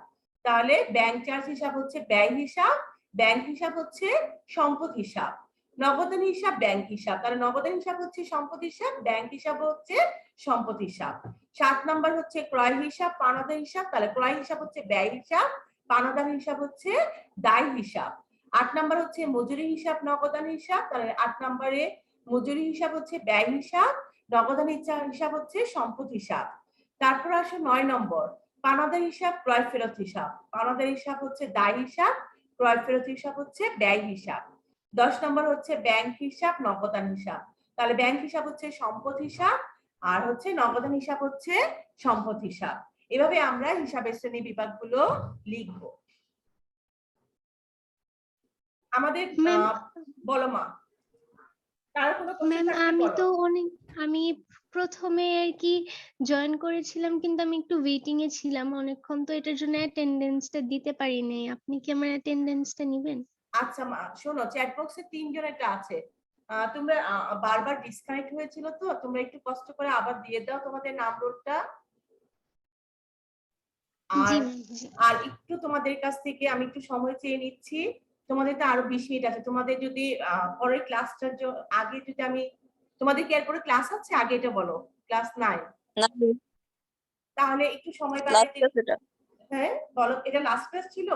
তাহলে ব্যাংক চার্জ হিসাব হচ্ছে ব্যয় হিসাব, ব্যাংক হিসাব হচ্ছে সম্পদ হিসাব। নগদান হিসাব, ব্যাংক হিসাব। তাহলে নগদান হিসাব হচ্ছে সম্পদ হিসাব, ব্যাংক হিসাব হচ্ছে সম্পদ হিসাব। 7 নাম্বার হচ্ছে ক্রয় হিসাব, পাওনাদার হিসাব। তাহলে ক্রয় হিসাব হচ্ছে ব্যয় হিসাব, পাওনাদার হিসাব হচ্ছে দায় হিসাব। 8 নাম্বার হচ্ছে মজুরি হিসাব, নগদান হিসাব। তাহলে 8 নম্বরে মজুরি হিসাব হচ্ছে ব্যয় হিসাব, নগদান হিসাব হচ্ছে সম্পদ হিসাব। তারপর আসো 9 নম্বর পাওনাদার হিসাব, ক্রয় ফেরত হিসাব। পাওনাদার হিসাব হচ্ছে দায় হিসাব, ক্রয় ফেরত হিসাব হচ্ছে ব্যয় হিসাব। 10 নম্বর হচ্ছে ব্যাংক হিসাব, নগদান হিসাব। তাহলে ব্যাংক হিসাব হচ্ছে সম্পদ হিসাব আর হচ্ছে নগদান হিসাব হচ্ছে সম্পদ হিসাব। এভাবে আমরা হিসাবের শ্রেণী বিভাগগুলো লিখবো। আমাদের বলো মা, কার কোনো কোশ্চেন ম্যাম থাকলে বলো। আমি প্রথমে আর কি জয়েন করেছিলাম, কিন্তু আমি একটু ওয়েটিং এ ছিলাম অনেকক্ষণ, তো এটার জন্য অ্যাটেন্ডেন্সটা দিতে পারি নাই। আপনি কি আমার অ্যাটেন্ডেন্সটা নেবেন? আচ্ছা মা, শোনো চ্যাট বক্সে 3 জন এটা আছে। তোমরা বারবার ডিসকানেক্ট হয়েছিল, তো তোমরা একটু কষ্ট করে আবার দিয়ে দাও তোমাদের নাম্বারটা। জি আর ম্যাম, জি। আর একটু তোমাদের কাছ থেকে আমি একটু সময় চেয়ে নিচ্ছি। তোমাদের তো আরো 20 মিনিট আছে। তোমাদের যদি পরের ক্লাসটার আগে যদি আমি, তোমাদের কি এরপরে ক্লাস আছে? আগে এটা বলো, ক্লাস নাই? না, তাহলে একটু সময় বাড়িয়ে লাস্ট ক্লাস এটা। হ্যাঁ বলো, এটা লাস্ট ক্লাস ছিল?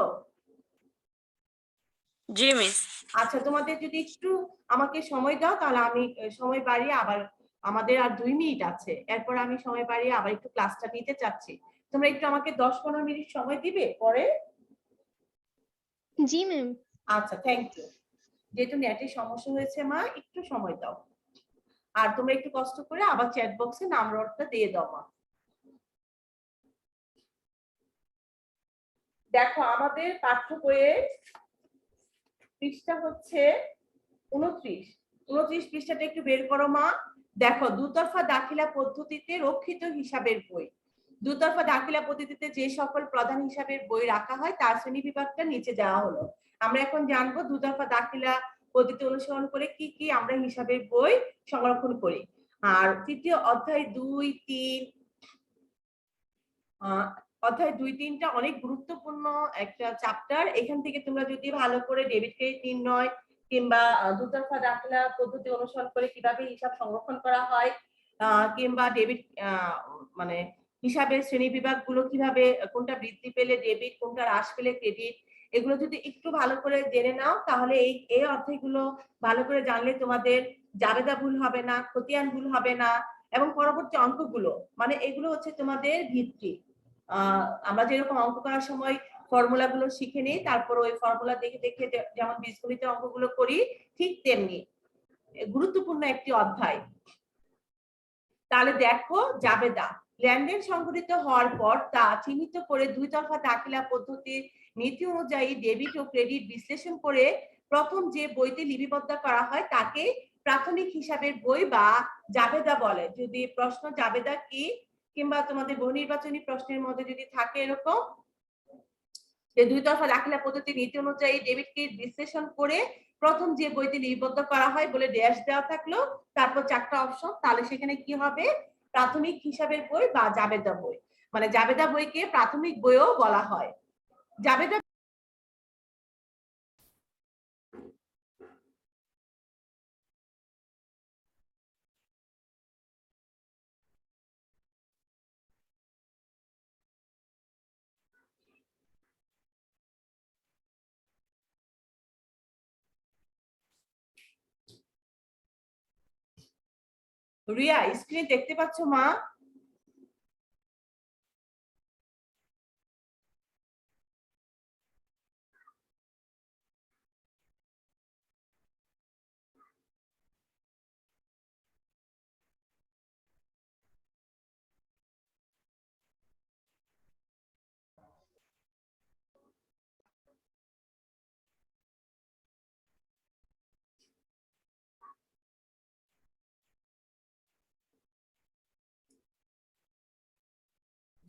জি মিস। আচ্ছা, তোমাদের যদি একটু আমাকে সময় দাও তাহলে আমি সময় বাড়িয়ে আবার, আমাদের আর 2 মিনিট আছে, এরপর আমি সময় বাড়িয়ে আবার একটু ক্লাসটা নিতে চাচ্ছি। তোমরা একটু আমাকে 10-15 মিনিট সময় দিবে পরে? জি ম্যাম। আচ্ছা, থ্যাংক ইউ। যেহেতু নেটের সমস্যা হয়েছে মা, একটু সময় দাও। আর তোমরা একটু কষ্ট করে আবার চ্যাট বক্সে নাম্বারটা দিয়ে দাও মা। দেখো আমাদের পাঠ্য বইয়ের পৃষ্ঠা হচ্ছে 29 পৃষ্ঠাটা একটু বের করো মা। দেখো, দুতরফা দাখিলা পদ্ধতিতে রক্ষিত হিসাবের বই। দুতরফা দাখিলা পদ্ধতিতে যে সকল প্রধান হিসাবের বই রাখা হয় তার শ্রেণী বিভাগটা নিচে দেওয়া হলো। আমরা এখন জানবো দুতরফা দাখিলা পদ্ধতি অনুসরণ করে কি কি আমরা হিসাবের বই সংরক্ষণ করি। আর তৃতীয় অধ্যায় 2-3 অধ্যায় 2-3টা অনেক গুরুত্বপূর্ণ একটা চ্যাপ্টার। এখান থেকে তোমরা যদি ভালো করে ডেবিট ক্রেডিট নির্ণয় কিংবা দুতরফা দাখিলা পদ্ধতি অনুসরণ করে কিভাবে হিসাব সংরক্ষণ করা হয়, কিংবা ডেবিট মানে হিসাবের শ্রেণী বিভাগগুলো কিভাবে, কোনটা বৃদ্ধি পেলে ডেবিট, কোনটা হ্রাস পেলে ক্রেডিট, এগুলো যদি একটু ভালো করে জেনে নাও তাহলে এই অধ্যায়গুলো ভালো করে জানলে তোমাদের জাবেদা ভুল হবে না, খতিয়ান ভুল হবে না, এবং পরবর্তী অঙ্কগুলো মানে এগুলো হচ্ছে তোমাদের ভিত্তি। আমরা যেরকম অঙ্ক করার সময় ফর্মুলা গুলো শিখে নিই, তারপর ওই ফর্মুলা দেখে দেখে যেমন বীজগণিতের অঙ্কগুলো করি, ঠিক তেমনি গুরুত্বপূর্ণ একটি অধ্যায়। তাহলে দেখো, জাবেদা লেনদেন সংঘটিত হওয়ার পর তা চিহ্নিত করে দুই তরফা দাখিলা পদ্ধতির নীতি অনুযায়ী ডেবিট ও ক্রেডিট বিশ্লেষণ করে প্রথম যে বইতে লিপিবদ্ধ করা হয় তাকে প্রাথমিক হিসাবের বই বা জাবেদা বলে। যদি প্রশ্ন জাবেদা কি, কিংবা তোমাদের বহু নির্বাচনী প্রশ্নের মধ্যে যদি থাকে এরকম যে দুই তরফা দাখিলা পদ্ধতির নীতি অনুযায়ী ডেবিট ক্রেডিট বিশ্লেষণ করে প্রথম যে বইতে লিপিবদ্ধ করা হয় বলে ড্যাশ দেওয়া থাকলো, তারপর 4টা অপশন, তাহলে সেখানে কি হবে? প্রাথমিক হিসাবের বই বা জাবেদা বই। মানে জাবেদা বইকে প্রাথমিক বইও বলা হয়। জাবেদা রিয়া স্ক্রিনে দেখতে পাচ্ছ মা?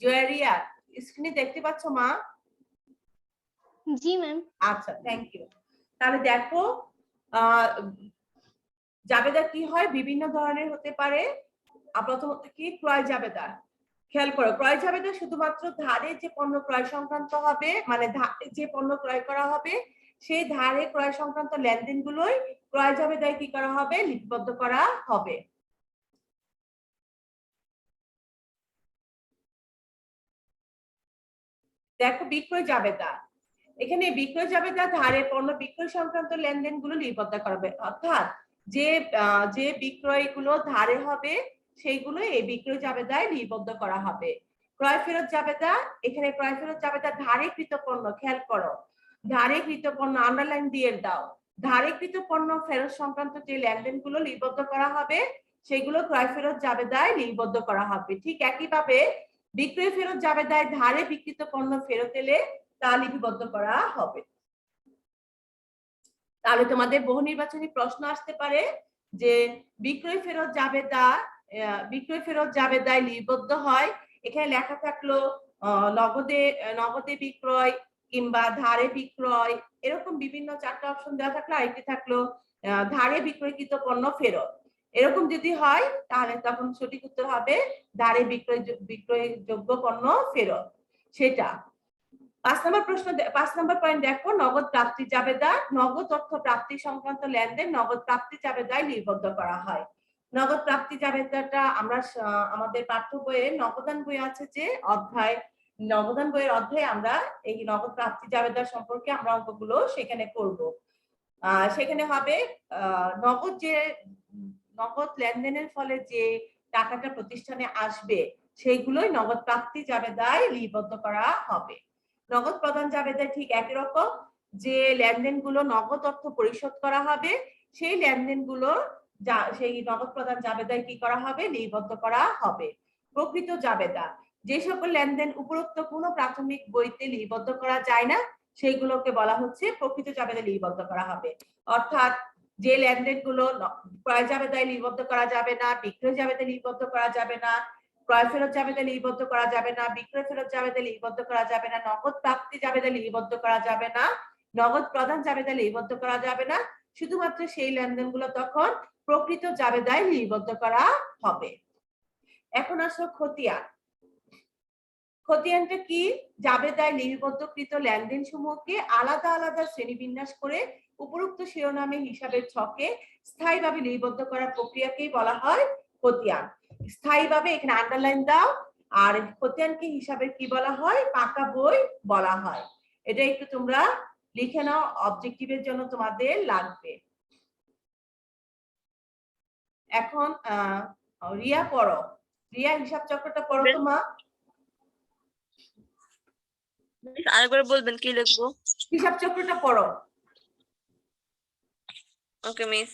জয়ারিয়া স্ক্রিনে দেখতে পাচ্ছ মা? জি ম্যাম। আচ্ছা, থ্যাংক ইউ। তাহলে দেখো জাবেদা কি হয়, বিভিন্ন ধরনের হতে পারে। প্রথমত কি ক্রয় জাবেদা, খেয়াল করো ক্রয় জাবেদা শুধুমাত্র ধারে যে পণ্য ক্রয় সংক্রান্ত হবে, মানে যে পণ্য ক্রয় করা হবে সেই ধারে ক্রয় সংক্রান্ত লেনদেনগুলোই ক্রয় জাবেদায় কি করা হবে, লিপিবদ্ধ করা হবে। দেখো বিক্রয় জাবেদা, এখানে বিক্রয় জাবেদা ধারে পণ্য বিক্রয় সংক্রান্ত লেনদেনগুলো লিপিবদ্ধ করবে, অর্থাৎ যে বিক্রয়গুলো ধারে হবে সেইগুলো এই বিক্রয় জাবেদায় লিপিবদ্ধ করা হবে। ক্রয় ফেরত জাবেদা, এখানে ক্রয় ফেরত জাবেদা ধারে কৃত পণ্য, খেয়াল করো ধারে কৃত পণ্য আন্ডারলাইন দিয়ে দাও, ধারে কৃত পণ্য ফেরত সংক্রান্ত যে লেনদেনগুলো লিপিবদ্ধ করা হবে সেগুলো ক্রয় ফেরত জাবেদায় লিপিবদ্ধ করা হবে। ঠিক একইভাবে বিক্রয় ফেরত জাবেদায় ধারে বিক্রিত পণ্য ফেরত এলে তা লিপিবদ্ধ করা হবে। তাহলে তোমাদের বহু নির্বাচনী প্রশ্ন আসতে পারে যে বিক্রয় ফেরত জাবেদায় লিপিবদ্ধ হয়, এখানে লেখা থাকলো নগদে বিক্রয় কিংবা ধারে বিক্রয়, এরকম বিভিন্ন 4টা অপশন দেওয়া থাকলো, আরেকটি থাকলো ধারে বিক্রয়কৃত পণ্য ফেরত। এরকম যদি হয় তাহলে তখন সঠিক উত্তর হবে ধারে বিক্রয়যোগ্য পণ্য ফেরত। সেটা 5 নম্বর পয়েন্ট দেখো, নগদ প্রাপ্তি জাবেদা, নগদ অর্থ প্রাপ্তি সংক্রান্ত লেনদেন নগদ প্রাপ্তি জাবেদায় লিপিবদ্ধ করা হয়। নগদ প্রাপ্তি জাবেদাটা আমরা আমাদের পাঠ্য বইয়ে নগদান বই আছে যে নগদান বইয়ের অধ্যায়ে আমরা এই নগদ প্রাপ্তি জাবেদা সম্পর্কে আমরা অঙ্কগুলো সেখানে করব। সেখানে হবে নগদ লেনদেনের ফলে যে টাকাটা প্রতিষ্ঠানে আসবে সেইগুলোই নগদ প্রাপ্তি জাবেদায় লিপিবদ্ধ করা হবে। নগদ প্রদান জাবেদায় ঠিক একই রকম, যে লেনদেনগুলো নগদ অর্থ পরিশোধ করা হবে সেই লেনদেনগুলো সেই নগদ প্রদান জাবেদায় কি করা হবে, লিপিবদ্ধ করা হবে। প্রকৃত জাবেদা, যে সকল লেনদেন উপরোক্ত কোনো প্রাথমিক বইতে লিপিবদ্ধ করা যায় না সেইগুলোকে বলা হচ্ছে প্রকৃত জাবেদায় লিপিবদ্ধ করা হবে। অর্থাৎ যে লেনদেনগুলো ক্রয় জাবেদায় লিপিবদ্ধ করা যাবে না, বিক্রয় জাবেদায় লিপিবদ্ধ করা যাবে না, ক্রয় ফেরত জাবেদায় লিপিবদ্ধ করা যাবে না, বিক্রয় ফেরত জাবেদায় লিপিবদ্ধ করা যাবে না, নগদ প্রাপ্তি জাবেদায় লিপিবদ্ধ করা যাবে না, নগদ প্রদান জাবেদায় লিপিবদ্ধ করা যাবে না, শুধুমাত্র সেই লেনদেনগুলো তখন প্রকৃত জাবেদায় লিপিবদ্ধ করা হবে। এখন আসো খতিয়ান। খতিয়ানটা কি? জাবেদায় লিপিবদ্ধকৃত লেনদেন সমূহকে আলাদা আলাদা শ্রেণীবিন্যাস করে উপরোক্ত শিরোনামে হিসাবের ছকে স্থায়ীভাবে লিপিবদ্ধ করার প্রক্রিয়াকেই বলা হয় খতিয়ান। স্থায়ীভাবে এখানে আন্ডারলাইন দাও। আর খতিয়ানকে হিসাবে কি বলা হয়? পাকা বই বলা হয়। এটা একটু তোমরা লিখে নাও, অবজেক্টিভের জন্য তোমাদের লাগবে। এখন রিয়া পড়ো, রিয়া হিসাব চক্রটা পড়ো তো মা। আরেকবার বলবেন কি লিখবো? হিসাব চক্রটা পড়ো। ওকে মিস।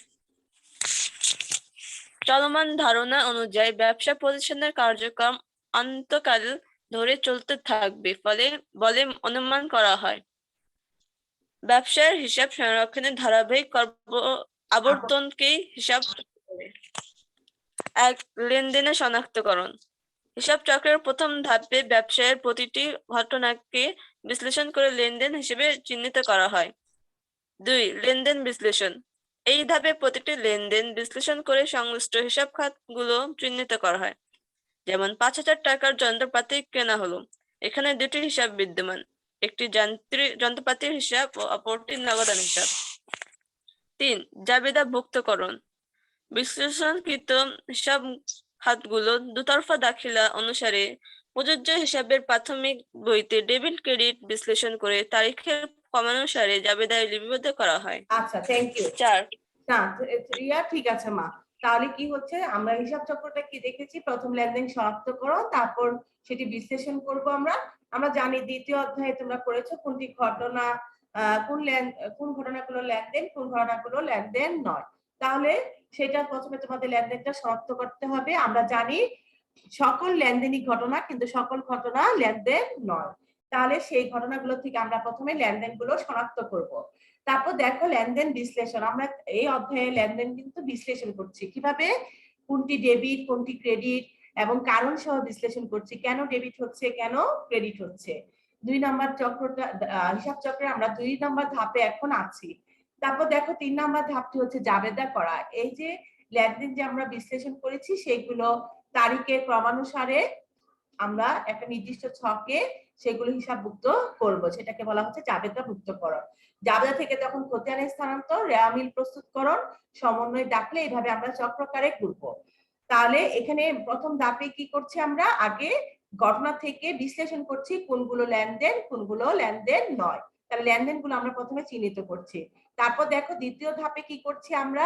চলমান ধারণা অনুযায়ী ব্যবসা প্রতিষ্ঠানের কার্যক্রম অন্তকাল ধরে চলতে থাকবে বলে অনুমান করা হয়। ব্যবসার হিসাব সংরক্ষণের ধারাবাহিক আবর্তনকেই হিসাব করে। 1. লেনদেনের শনাক্তকরণ। হিসাব চক্রের প্রথম ধাপে ব্যবসায়ের প্রতিটি ঘটনাকে বিশ্লেষণ করে লেনদেন হিসেবে চিহ্নিত করা হয়। 2. লেনদেন বিশ্লেষণ। এই ধাপে প্রতিটি লেনদেন বিশ্লেষণ করে সংশ্লিষ্ট হিসাব খাতগুলো চিহ্নিত করা হয়। যেমন 5,000 টাকার যন্ত্রপাতি কেনা হলো, এখানে দুটি হিসাব বিদ্যমান, একটি যন্ত্রপাতির হিসাব ও অপরটি নগদান হিসাব। 3. জাবেদা ভুক্তকরণ। বিশ্লেষণকৃত হিসাব খাতগুলো দুতরফা দাখিলা অনুসারে প্রযোজ্য হিসাবের প্রাথমিক বইতে ডেবিট ক্রেডিট বিশ্লেষণ করে তারিখের ক্রমানুসারে জাবেদায় লিপিবদ্ধ করা হয়। আচ্ছা, থ্যাংক ইউ। 4. না রিয়া, ঠিক আছে মা। তাহলে কি হচ্ছে, আমরা হিসাব চক্রটা কি দেখেছি? প্রথম লেনদেন শনাক্ত করো, তারপর সেটি বিশ্লেষণ করব। আমরা জানি দ্বিতীয় অধ্যায়ে তোমরা করেছো কোনটি ঘটনা, কোন ঘটনাগুলো লেনদেন, কোন ঘটনাগুলো লেনদেন নয়। তাহলে সেটা প্রথমে তোমাদের লেনদেনটা শনাক্ত করতে হবে। আমরা জানি সকল লেনদেনই ঘটনা, কিন্তু সকল ঘটনা লেনদেন নয়। তাহলে সেই ঘটনাগুলো থেকে আমরা প্রথমে লেনদেনগুলো শনাক্ত করব। তারপর দেখো লেনদেন বিশ্লেষণ। আমরা এই অধ্যায়ে লেনদেন কিন্তু বিশ্লেষণ করছি কিভাবে, কোনটি ডেবিট কোনটি ক্রেডিট, এবং কারণ সহ বিশ্লেষণ করছি, কেন ডেবিট হচ্ছে, কেন ক্রেডিট হচ্ছে। 2 নাম্বার চক্রটা হিসাব চক্রে আমরা 2 নাম্বার ধাপে এখন আছি। তারপর দেখো 3 নাম্বার ধাপটি হচ্ছে জাবেদা করা। এই যে লেনদেন যে আমরা বিশ্লেষণ করেছি সেগুলো তারিখের ক্রমানুসারে আমরা একটা নির্দিষ্ট ছকে সেগুলো হিসাবভুক্ত করব, সেটাকে বলা হচ্ছে জাবেদাভুক্তকরণ। জাবেদা থেকে তখন খতিয়ানের স্থানান্তর, রেওয়ামিল প্রস্তুতকরণ, সমন্বয় ডাকলে এইভাবে আমরা চক্রকারে ঘুরবো। তাহলে এখানে প্রথম ধাপে কি করছি, আমরা আগে ঘটনা থেকে বিশ্লেষণ করছি কোনগুলো লেনদেন কোনগুলো লেনদেন নয়। তাহলে লেনদেনগুলো আমরা প্রথমে চিহ্নিত করছি। তারপর দেখো দ্বিতীয় ধাপে কি করছি, আমরা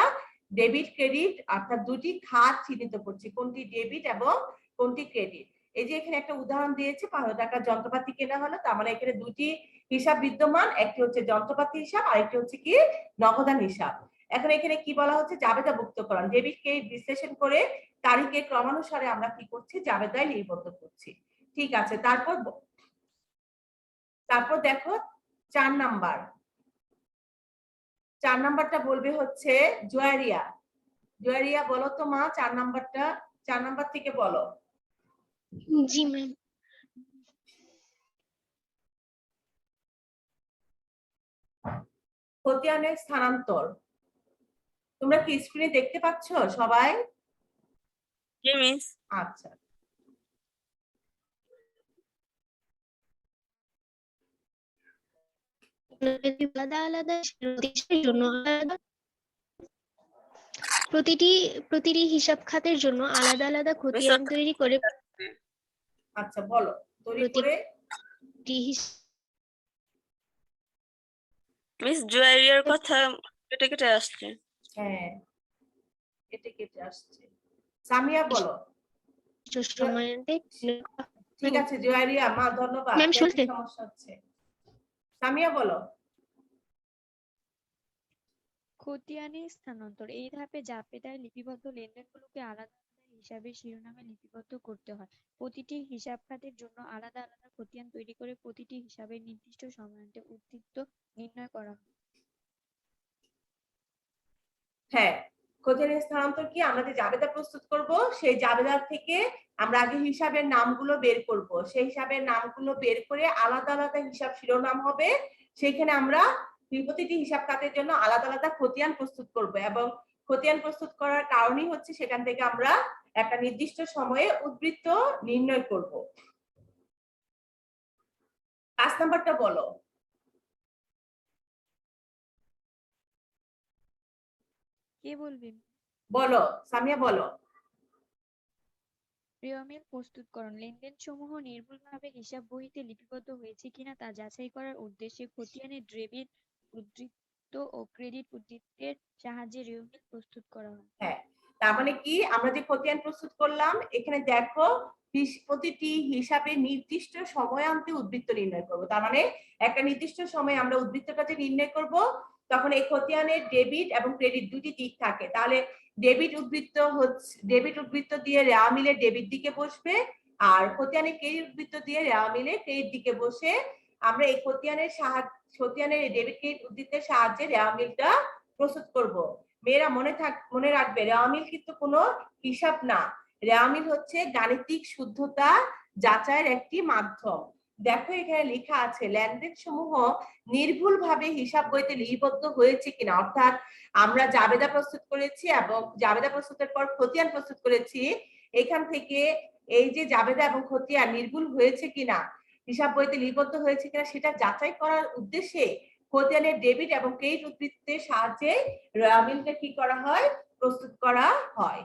ডেবিট ক্রেডিট অর্থাৎ দুটি খাত চিহ্নিত করছি, কোনটি ডেবিট এবং কোনটি ক্রেডিট। এই যে এখানে একটা উদাহরণ দিয়েছে, 500 টাকার যন্ত্রপাতি কেনা হলো, তার মানে এখানে দুটি হিসাব বিদ্যমান, একটি হচ্ছে যন্ত্রপাতি হিসাব আর একটি হচ্ছে কি নগদান হিসাব। এখন এখানে কি বলা হচ্ছে, জাবেদাভুক্তকরণ। ডেবিট ক্রেডিট বিশ্লেষণ করে তারিখের ক্রমানুসারে আমরা কি করছি, জাবেদায় লিপিবদ্ধ করছি। ঠিক আছে, তারপর দেখো 4 নাম্বারটা বলবে হচ্ছে জুয়ারিয়া। জুয়ারিয়া বলো তো মা, 4 নাম্বার থেকে বলো। জি ম্যাম। খতিয়ানের স্থানান্তর। তোমরা কি স্ক্রিনে দেখতে পাচ্ছ সবাই? জি মিস। আচ্ছা, আলাদা আলাদা দেশের জন্য আলাদা, প্রতিটি হিসাব খাতের জন্য আলাদা আলাদা খতিয়ান তৈরি করে আচ্ছা বলো, তৈরি করে মিস জুয়েরিয়ার কথা কেটে কেটে আসছে। হ্যাঁ কেটে আসছে। সামিয়া বলো। ঠিক আছে জুয়ারিয়া মা, ধন্যবাদ। সমস্যা হচ্ছে, সামিয়া বলো। খতিয়ানের স্থানান্তর। এই ধাপে জাবেদায় লিপিবদ্ধ লেনদেনগুলোকে আলাদা আলাদা হিসাবের শিরোনামে লিপিবদ্ধ করতে হয়। প্রতিটি হিসাব খাতের জন্য আলাদা আলাদা খতিয়ান তৈরি করে প্রতিটি হিসাবের নির্দিষ্ট সময়ান্তে উদ্বৃত্ত নির্ণয় করা হয়। হ্যাঁ, খতিয়ানের স্থানান্তর কি, আমরা যে জাবেদা প্রস্তুত করব সেই জাবেদার থেকে আমরা আগে হিসাবের নামগুলো বের করব, সেই হিসাবের নামগুলো বের করে আলাদা আলাদা হিসাব শিরোনাম হবে, সেখানে আমরা প্রতিটি হিসাব খাতের জন্য আলাদা আলাদা খতিয়ান প্রস্তুত করব এবং খতিয়ান প্রস্তুত করার কারণই হচ্ছে সেখান থেকে আমরা একটা নির্দিষ্ট সময়ে উদ্বৃত্ত নির্ণয় করব। 5 নাম্বারটা বলো। কে বলবেন? বলো সামিয়া বলো। রেওয়ামিল প্রস্তুতকরণ। লেনদেন সমূহ নির্ভুলভাবে হিসাব বহিতে লিপিবদ্ধ হয়েছে কিনা তা যাচাই করার উদ্দেশ্যে খতিয়ানের ডেবিট উদ্ধৃত ও ক্রেডিট উদ্ধৃতের সাহায্যে রেওয়ামিল প্রস্তুত করা হয়। হ্যাঁ, তার মানে কি, আমরা যে খতিয়ান প্রস্তুত করলাম এখানে দেখো প্রতিটি হিসাবে নির্দিষ্ট সময়ান্তে উদ্বৃত্ত নির্ণয় করব। তার মানে একটা নির্দিষ্ট সময়ে আমরা উদ্বৃত্তটা যে নির্ণয় করব, তখন এই খতিয়ানের ডেবিট এবং ক্রেডিট দুটি দিক থাকে। তাহলে ডেবিট উদ্বৃত্ত দিয়ে রেওয়ামিলে ডেবিট দিকে বসবে, আর খতিয়ানের ক্রেডিট উদ্বৃত্ত দিয়ে রেওয়ামিলে ক্রেডিট দিকে বসে আমরা এই খতিয়ানের ডেবিট ক্রেডিট উদ্বৃত্তের সাহায্যে রেওয়ামিলটা প্রস্তুত করব। মেয়েরা মনে রাখবে, রেওয়ামিল কিন্তু কোনো হিসাব না, রেওয়ামিল হচ্ছে গাণিতিক শুদ্ধতা যাচাইয়ের একটি মাধ্যম। দেখো এখানে লেখা আছে লেনদেন সমূহ নির্ভুলভাবে হিসাব বইতে লিপিবদ্ধ হয়েছে কিনা, অর্থাৎ আমরা জাবেদা প্রস্তুত করেছি এবং জাবেদা প্রস্তুতের পর খতিয়ান প্রস্তুত করেছি, এখান থেকে এই যে জাবেদা এবং খতিয়ান নির্ভুল হয়েছে কিনা, হিসাব বইতে লিপিবদ্ধ হয়েছে কিনা সেটা যাচাই করার উদ্দেশ্যে খতিয়ানের ডেবিট এবং ক্রেডিট উদ্ধৃতের সাহায্যে রেওয়ামিলটা কি করা হয়, প্রস্তুত করা হয়।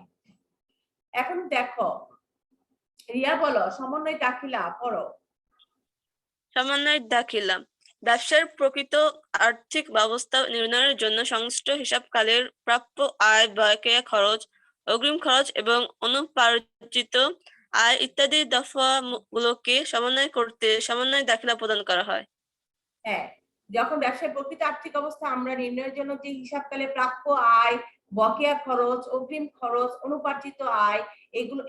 এখন দেখো রিয়া বলো, সমন্বয় দাখিলা পড়ো। সমন্বয় দাখিলা। ব্যবসার প্রকৃত আর্থিক ব্যবস্থা নির্ণয়ের জন্য সংশ্লিষ্ট হিসাবকালের প্রাপ্য আয়, বকেয়া খরচ, অগ্রিম খরচ এবং অনুপার্জিত আয় ইত্যাদি দফাগুলোকে সমন্বয় করতে সমন্বয় দাখিলা প্রদান করা হয়। হ্যাঁ, যখন ব্যবসার প্রকৃত আর্থিক অবস্থা আমরা নির্ণয়ের জন্য যে হিসাবকালে প্রাপ্য আয়, বকেয়া খরচ, অগ্রিম খরচ, অনুপার্জিত আয়,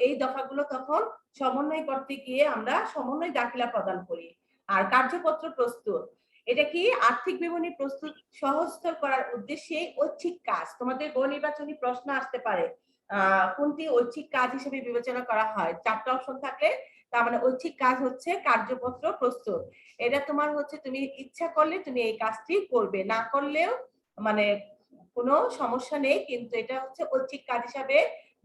এই দফাগুলো তখন সমন্বয় করতে গিয়ে আমরা সমন্বয় দাখিলা প্রদান করি। আর কার্যপত্র প্রস্তুত, এটা কি আর্থিক বিবরণী প্রস্তুত সহজতর করার উদ্দেশ্যে ঐচ্ছিক কাজ। তোমাদের বহু নির্বাচনী প্রশ্ন আসতে পারে, কোনটি ঐচ্ছিক কাজ হিসেবে বিবেচনা করা হয়? 4টা অপশন থাকলে তার মানে ঐচ্ছিক কাজ হচ্ছে কার্যপত্র প্রস্তুত। এটা তোমার হচ্ছে তুমি ইচ্ছা করলে তুমি এই কাজটি করবে, না করলেও মানে কোনো সমস্যা নেই, কিন্তু এটা হচ্ছে ঐচ্ছিক কাজ হিসাবে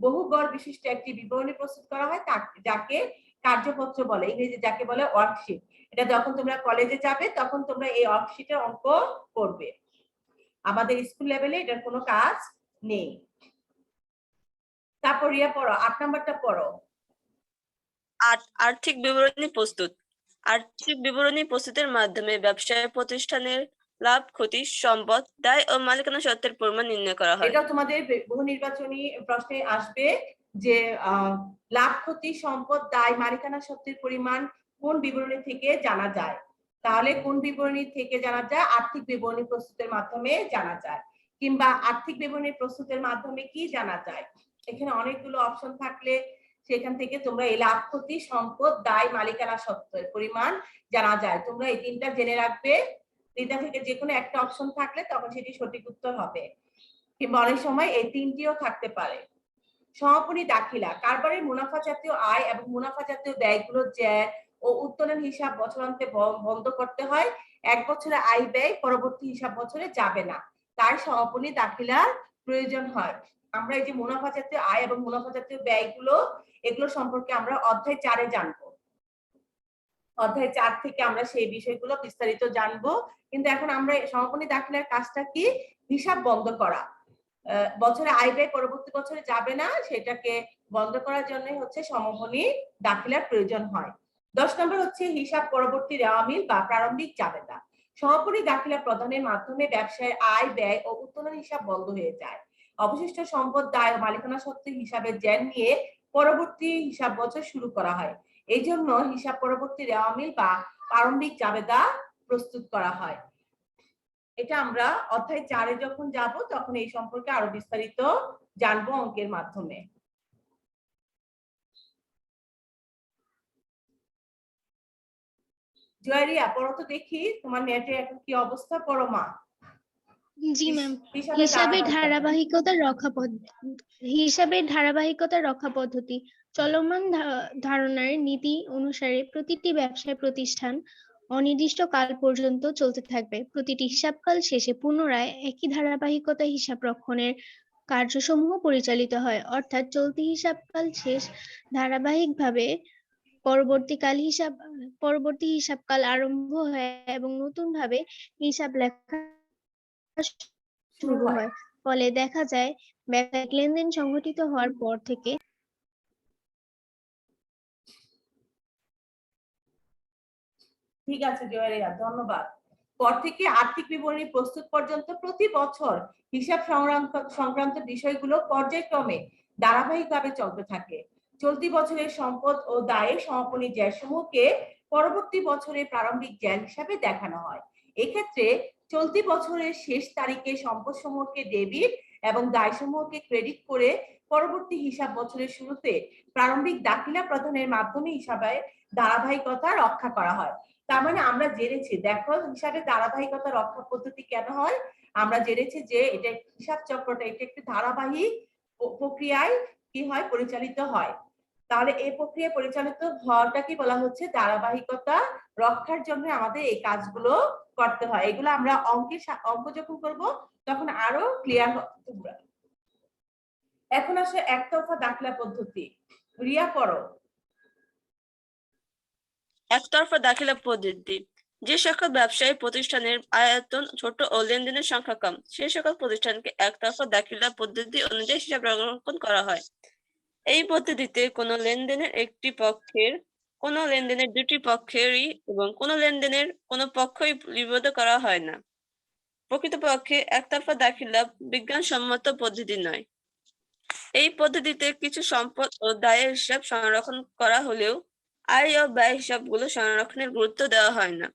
বহুগড় বিশিষ্ট একটি বিবরণী প্রস্তুত করা হয় যাকে কার্যপত্র বলে, ইংরেজি যাকে বলে ওয়ার্কশিট। এটা যখন তোমরা কলেজে যাবে তখন তোমরা এই ওয়ার্কশিটের অঙ্ক করবে। আমাদের স্কুল লেভেলে এটার কোনো কাজ নেই। তারপর রিয়া পড়ো, 8 নাম্বারটা পড়ো। আর্থিক বিবরণী প্রস্তুত। আর্থিক বিবরণী প্রস্তুতের মাধ্যমে ব্যবসায় প্রতিষ্ঠানের লাভ, ক্ষতি, সম্পদ, দায় ও মালিকানা সত্ত্বের পরিমাণ নির্ণয় করা হয়। এটা তোমাদের বহু নির্বাচনী প্রশ্নে আসবে যে লাভ, ক্ষতি, সম্পদ, দায়, মালিকানা সত্ত্বের পরিমাণ কোন বিবরণী থেকে জানা যায়? তাহলে কোন বিবরণী থেকে জানা যায়? আর্থিক বিবরণী প্রস্তুতের মাধ্যমে জানা যায়। কিংবা আর্থিক বিবরণী প্রস্তুতের মাধ্যমে কি জানা যায়? এখানে অনেকগুলো অপশন থাকলে সেখান থেকে তোমরা এই লাভ, ক্ষতি, সম্পদ, দায়, মালিকানা সত্ত্বের পরিমাণ জানা যায়। তোমরা এই তিনটা জেনে রাখবে। তিনটা থেকে যে কোনো একটা অপশন থাকলে তখন সেটি সঠিক উত্তর হবে, কিংবা অনেক সময় এই তিনটিও থাকতে পারে। সমাপনী দাখিলা কারবারের মুনাফা জাতীয় আয় এবং মুনাফা জাতীয় ব্যয়গুলো জ্যার ও উত্তোলন হিসাব বছরান্তে বন্ধ করতে হয়। 1 বছরে আয় ব্যয় পরবর্তী হিসাব বছরে যাবে না, তাই সমাপনী দাখিলার প্রয়োজন হয়। আমরা এই যে মুনাফা জাতীয় আয় এবং মুনাফা জাতীয় ব্যয়গুলো এগুলো সম্পর্কে আমরা অধ্যায় 4-এ জানবো। অধ্যায় 4 থেকে আমরা সেই বিষয়গুলো বিস্তারিত জানবো, কিন্তু এখন আমরা সমাপনী দাখিলার কাজটা কি? হিসাব বন্ধ করা। বছরে আয় ব্যয় পরবর্তী বছরে যাবে না, সেটাকে বন্ধ করার জন্য হচ্ছে সমাপনী দাখিলার প্রয়োজন হয়। 10 নম্বর হচ্ছে হিসাব পরবর্তী রেওয়া মিল বা প্রারম্ভিক জাবেদা। সমাপনী দাখিলা প্রদানের মাধ্যমে ব্যবসায় আয় ব্যয় ও উত্তোলন হিসাব বন্ধ হয়ে যায়। অবশিষ্ট সম্পদ, দায় ও মালিকানা সত্ত্বে হিসাবের জ্ঞান নিয়ে পরবর্তী হিসাব বছর শুরু করা হয়। এই জন্য হিসাব পরবর্তী রেওয়া মিল বা প্রারম্ভিক জাবেদা প্রস্তুত করা হয়। এটা আমরা অধ্যায় 4-এ যখন যাব তখন এই সম্পর্কে আরো বিস্তারিত জানবো অঙ্কের মাধ্যমে। জয়রিয়া পড়ো তো দেখি, তোমার নেটে এখন কি অবস্থা, পড়ো মা। জি ম্যাম। হিসাবের ধারাবাহিকতা রক্ষা পদ্ধতি। চলমান ধারণার নীতি অনুসারে প্রতিটি ব্যবসায় প্রতিষ্ঠান অনির্দিষ্ট কাল পর্যন্ত চলতে থাকবে। প্রতিটি হিসাবকাল শেষে পুনরায় একই ধারাবাহিকতা হিসাব রক্ষণের কার্যসমূহ পরিচালিত হয়, অর্থাৎ চলতি হিসাবকাল শেষ ধারাবাহিকভাবে পরবর্তী হিসাবকাল আরম্ভ হয় এবং নতুন ভাবে হিসাব লেখা শুরু হয়। ফলে দেখা যায় ব্যবসায়িক লেনদেন সংঘটিত হওয়ার পর থেকে ঠিক আছে জয়রিয়া, ধন্যবাদ। পর থেকে আর্থিক বিবরণী প্রস্তুত পর্যন্ত প্রতি বছর হিসাব সংক্রান্ত বিষয়গুলো পর্যায়ক্রমে ধারাবাহিকভাবে চলতে থাকে। চলতি বছরের সম্পদ ও দায়ের সমাপনী জ্যাসমূহকে পরবর্তী বছরের প্রারম্ভিক জ্ঞান হিসাবে দেখানো হয়। এক্ষেত্রে চলতি বছরের শেষ তারিখে সম্পদ সমূহকে ডেবিট এবং দায় সমূহকে ক্রেডিট করে পরবর্তী হিসাব বছরের শুরুতে প্রারম্ভিক দাখিলা প্রদানের মাধ্যমে হিসাবে ধারাবাহিকতা রক্ষা করা হয়। তার মানে আমরা জেনেছি, দেখো হিসাবে ধারাবাহিকতা রক্ষা পদ্ধতি কেন হয়, আমরা জেনেছি যে এটা হিসাব চক্রটা এটা একটি ধারাবাহিক প্রক্রিয়ায় কি হয়, পরিচালিত হয়। তাহলে এই প্রক্রিয়া পরিচালিত হওয়াটা কি বলা হচ্ছে? ধারাবাহিকতা রক্ষার জন্য আমাদের এই কাজগুলো করতে হয়। এগুলো আমরা অঙ্ক যখন করব তখন আরো ক্লিয়ার হবে। এখন আসে একতরফা দাখিলা পদ্ধতি। রিয়া পড়ো। একতরফা দাখিলা পদ্ধতি। যে সকল ব্যবসায়ী প্রতিষ্ঠানের আয়তন ছোট ও লেনদেনের সংখ্যা কম, সেই সকল প্রতিষ্ঠানকে একতরফা দাখিলা পদ্ধতি অনুযায়ী হিসাব রক্ষণ করা হয়। এই পদ্ধতিতে কোনো লেনদেনের একটি পক্ষের, কোনো লেনদেনের দুটি পক্ষেরই এবং কোনো লেনদেনের কোনো পক্ষই লিপিবদ্ধ করা হয় না। প্রকৃতপক্ষে একতরফা দাখিলা বিজ্ঞানসম্মত পদ্ধতি নয়। এই পদ্ধতিতে কিছু সম্পদ ও দায়ের হিসাব সংরক্ষণ করা হলেও আয় ও ব্যয় হিসাবগুলো সংরক্ষণের গুরুত্ব দেওয়া হয় না।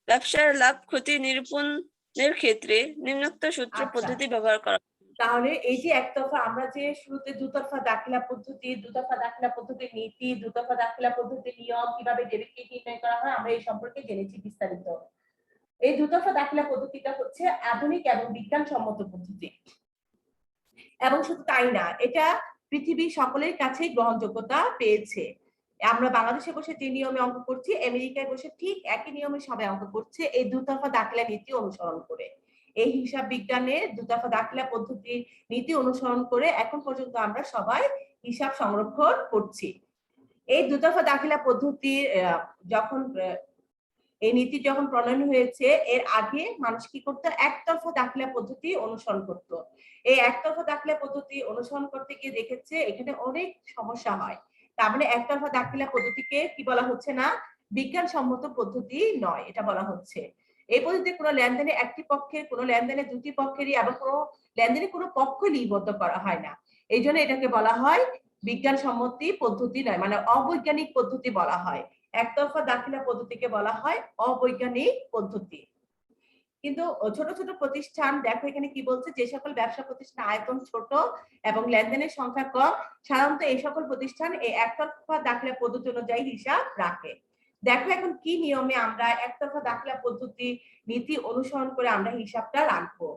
ব্যবসার লাভ ক্ষতি নিরূপণের ক্ষেত্রে নিম্নোক্ত সূত্র পদ্ধতি ব্যবহার করা। তাহলে এই যে একতরফা, আমরা যে শুরুতে দুতরফা দাখিলা পদ্ধতির নীতি, দুতরফা দাখিলা পদ্ধতির নিয়ম, কিভাবে ডেবিট ক্রেডিট নির্ণয় করা হয়, আমরা এই সম্পর্কে জেনেছি বিস্তারিত। এই দুতরফা দাখিলা পদ্ধতিটা হচ্ছে আধুনিক এবং বিজ্ঞানসম্মত পদ্ধতি। এবং শুধু তাই না, এটা পৃথিবীর সকলের কাছেই গ্রহণযোগ্যতা পেয়েছে। আমরা বাংলাদেশে বসে যে নিয়মে অঙ্ক করছি, আমেরিকায় বসে ঠিক একই নিয়মে সবাই অঙ্ক করছে, এই দুতরফা দাখিলা নীতি অনুসরণ করে। এই হিসাব বিজ্ঞানের দুতরফা দাখিলা পদ্ধতির নীতি অনুসরণ করে এখন পর্যন্ত আমরা সবাই হিসাব সংরক্ষণ করছি। এই দুতরফা দাখিলা পদ্ধতির এই নীতি যখন প্রণয়ন হয়েছে, এর আগে মানুষ কি করতো, একতরফা দাখিলা পদ্ধতি অনুসরণ করত। এই একতরফা দাখিলা পদ্ধতি অনুসরণ করতে গিয়ে দেখেছে এখানে অনেক সমস্যা হয়। তার মানে একতরফা দাখিলা পদ্ধতিকে কি বলা হচ্ছে না, বিজ্ঞানসম্মত পদ্ধতি নয়, এটা বলা হচ্ছে। এই পদ্ধতিতে কোনো লেনদেনে একটি পক্ষের, কোনো লেনদেনে দুটি পক্ষেরই, আবার কোনো লেনদেনে কোনো পক্ষ লিপিবদ্ধ করা হয় না। এই জন্য এটাকে বলা হয় বিজ্ঞানসম্মতি পদ্ধতি নয়, মানে অবৈজ্ঞানিক পদ্ধতি বলা হয়। একতরফা দাখিলা পদ্ধতিকে বলা হয় অবৈজ্ঞানিক পদ্ধতি। কিন্তু ছোট ছোট প্রতিষ্ঠান, দেখো এখানে কি বলছে, যে সকল ব্যবসা প্রতিষ্ঠান আয়তন ছোট এবং লেনদেনের সংখ্যা কম, সাধারণত এই সকল প্রতিষ্ঠান এই একতরফা দাখিলা পদ্ধতি অনুযায়ী হিসাব রাখে। দেখো এখন কি নিয়মে আমরা একতরফা দাখিলা পদ্ধতি নীতি অনুসরণ করে আমরা হিসাবটা রাখবো।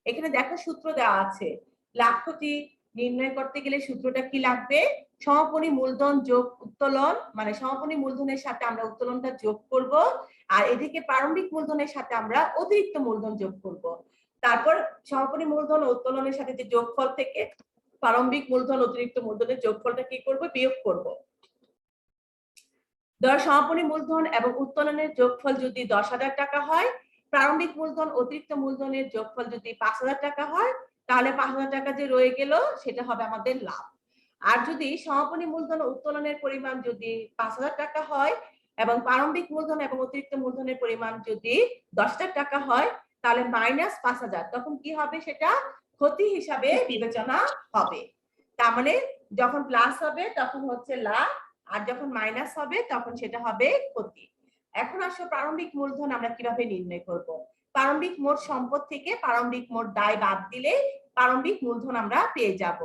এখানে দেখো সূত্র দেওয়া আছে। লাভ ক্ষতি নির্ণয় করতে গেলে সূত্রটা কি লাগবে, সমাপনী মূলধন যোগ উত্তোলন, মানে সমাপনী মূলধনের সাথে আমরা উত্তোলনটা যোগ করব, আর এদিকে প্রারম্ভিক মূলধনের সাথে আমরা অতিরিক্ত মূলধন যোগ করব। তারপর সমাপনী মূলধন ও উত্তোলনের সাথে যে যোগফল থেকে প্রারম্ভিক মূলধন অতিরিক্ত মূলধনের যোগফলটা কি করব, বিয়োগ করব। ধর সমাপনী মূলধন এবং উত্তোলনের যোগফল যদি 10,000 টাকা হয়, প্রারম্ভিক মূলধন অতিরিক্ত মূলধনের যোগফল যদি 5,000 টাকা হয়, তাহলে 5,000 টাকা যে রয়ে গেল সেটা হবে আমাদের লাভ। আর যদি সমাপনী মূলধন ও উত্তোলনের পরিমাণ যদি 5,000 টাকা হয় এবং প্রারম্ভিক মূলধন এবং অতিরিক্ত মূলধনের পরিমাণ যদি 10,000 টাকা হয়, তাহলে -5,000, তখন কি হবে, সেটা ক্ষতি হিসাবে বিবেচনা হবে। তার মানে যখন প্লাস হবে তখন হচ্ছে লাভ, আর যখন মাইনাস হবে তখন সেটা হবে ক্ষতি। এখন আসো প্রারম্ভিক মূলধন আমরা কিভাবে নির্ণয় করব। প্রারম্ভিক মোট সম্পদ থেকে প্রারম্ভিক মোট দায় বাদ দিলে প্রারম্ভিক মূলধন আমরা পেয়ে যাব।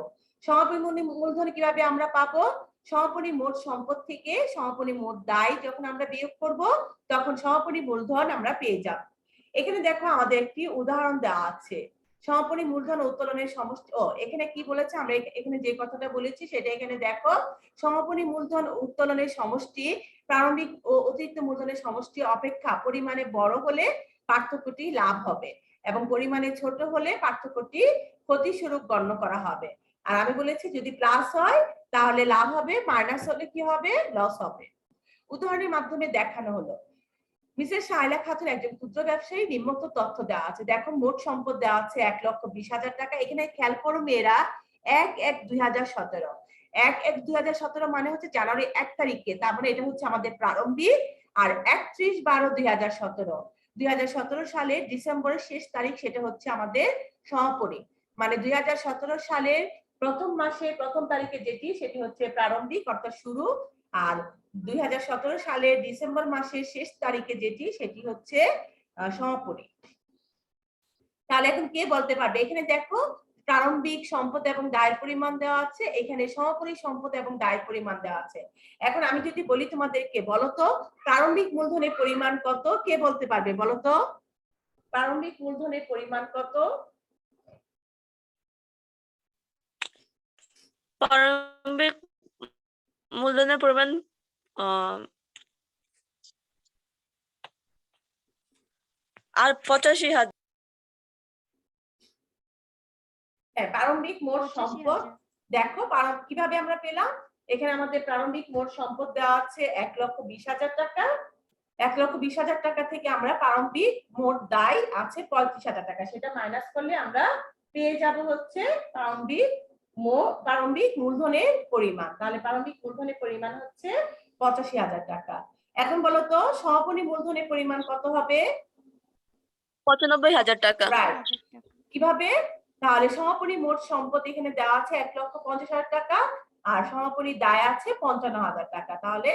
সমাপনী মূলধন কিভাবে আমরা পাবো, সমাপনী মোট সম্পদ থেকে সমাপনী মোট দায় যখন আমরা বিয়োগ করব তখন সমাপনী মূলধন আমরা পেয়ে যাব। এখানে দেখো আমাদের একটি উদাহরণ দেওয়া আছে। সমাপনী মূলধন উত্তোলনের সমষ্টি, এখানে কি বলেছে, আমরা এখানে যে কথাটা বলেছি সেটা এখানে দেখো, সমাপনী মূলধন উত্তোলনের সমষ্টি প্রারম্ভিক ও অতিরিক্ত মূলধনের সমষ্টি অপেক্ষা পরিমাণে বড় হলে পার্থক্যটি লাভ হবে এবং পরিমাণে ছোট হলে পার্থক্যটি ক্ষতি স্বরূপ গণ্য করা হবে। আর আমি বলেছি যদি প্লাস হয় তাহলে লাভ হবে, মাইনাস হলে কি হবে, লস হবে। উদাহরণের মাধ্যমে দেখানো হলো। মিসেস শায়লা খাতুন একজন ক্ষুদ্র ব্যবসায়ী, নিম্নোক্ত তথ্য দেওয়া আছে। দেখো মোট সম্পদ দেওয়া আছে 1,20,000 টাকা। এখানে খেয়াল করো মেয়েরা, 1/1/2017, 1/1/2017 মানে হচ্ছে জানুয়ারি 1 তারিখে, তার মানে এটা হচ্ছে আমাদের প্রারম্ভিক। আর 31/12/2017, 2017 সালের ডিসেম্বরের শেষ তারিখ, সেটা হচ্ছে আমাদের সমাপনী। মানে 2017 সালের প্রথম মাসে প্রথম তারিখে যেটি, সেটি হচ্ছে প্রারম্ভিক অর্থাৎ শুরু, আর 2017 সালের ডিসেম্বর মাসের শেষ তারিখে যেটি, সেটি হচ্ছে সমাপনী। তাহলে এখন কে বলতে পারবে, এখানে দেখো প্রারম্ভিক সম্পদ এবং দায়ের পরিমাণ দেওয়া আছে, এখানে সমাপনী সম্পদ এবং দায়ের পরিমাণ দেওয়া আছে। এখন আমি যদি বলি তোমাদেরকে, বলতো প্রারম্ভিক মূলধনের পরিমাণ কত, কে বলতে পারবে বলতো, প্রারম্ভিক মূলধনের পরিমাণ কত? প্রারম্ভিক মূলধনের পরিমাণ আর 85,000। হ্যাঁ, প্রারম্ভিক মোট সম্পদ। 85,000। দেখো কিভাবে আমরা পেলাম, এখানে আমাদের প্রারম্ভিক মোট সম্পদ দেওয়া আছে 1,20,000 টাকা। 1,20,000 টাকা থেকে আমরা প্রারম্ভিক মোট দায় আছে 35,000 টাকা, সেটা মাইনাস করলে আমরা পেয়ে যাব হচ্ছে প্রারম্ভিক মূলধনের পরিমাণ। তাহলে প্রারম্ভিক মূলধনের পরিমাণ হচ্ছে 85,000 টাকা। এখন বলো তো সমাপনী মূলধনের পরিমাণ কত হবে? 95,000 টাকা। রাইট। কিভাবে? তাহলে সমাপনী মোট সম্পদ এখানে দেওয়া আছে 1,50,000 টাকা, আর সমাপনী দায় আছে 55,000 টাকা। তাহলে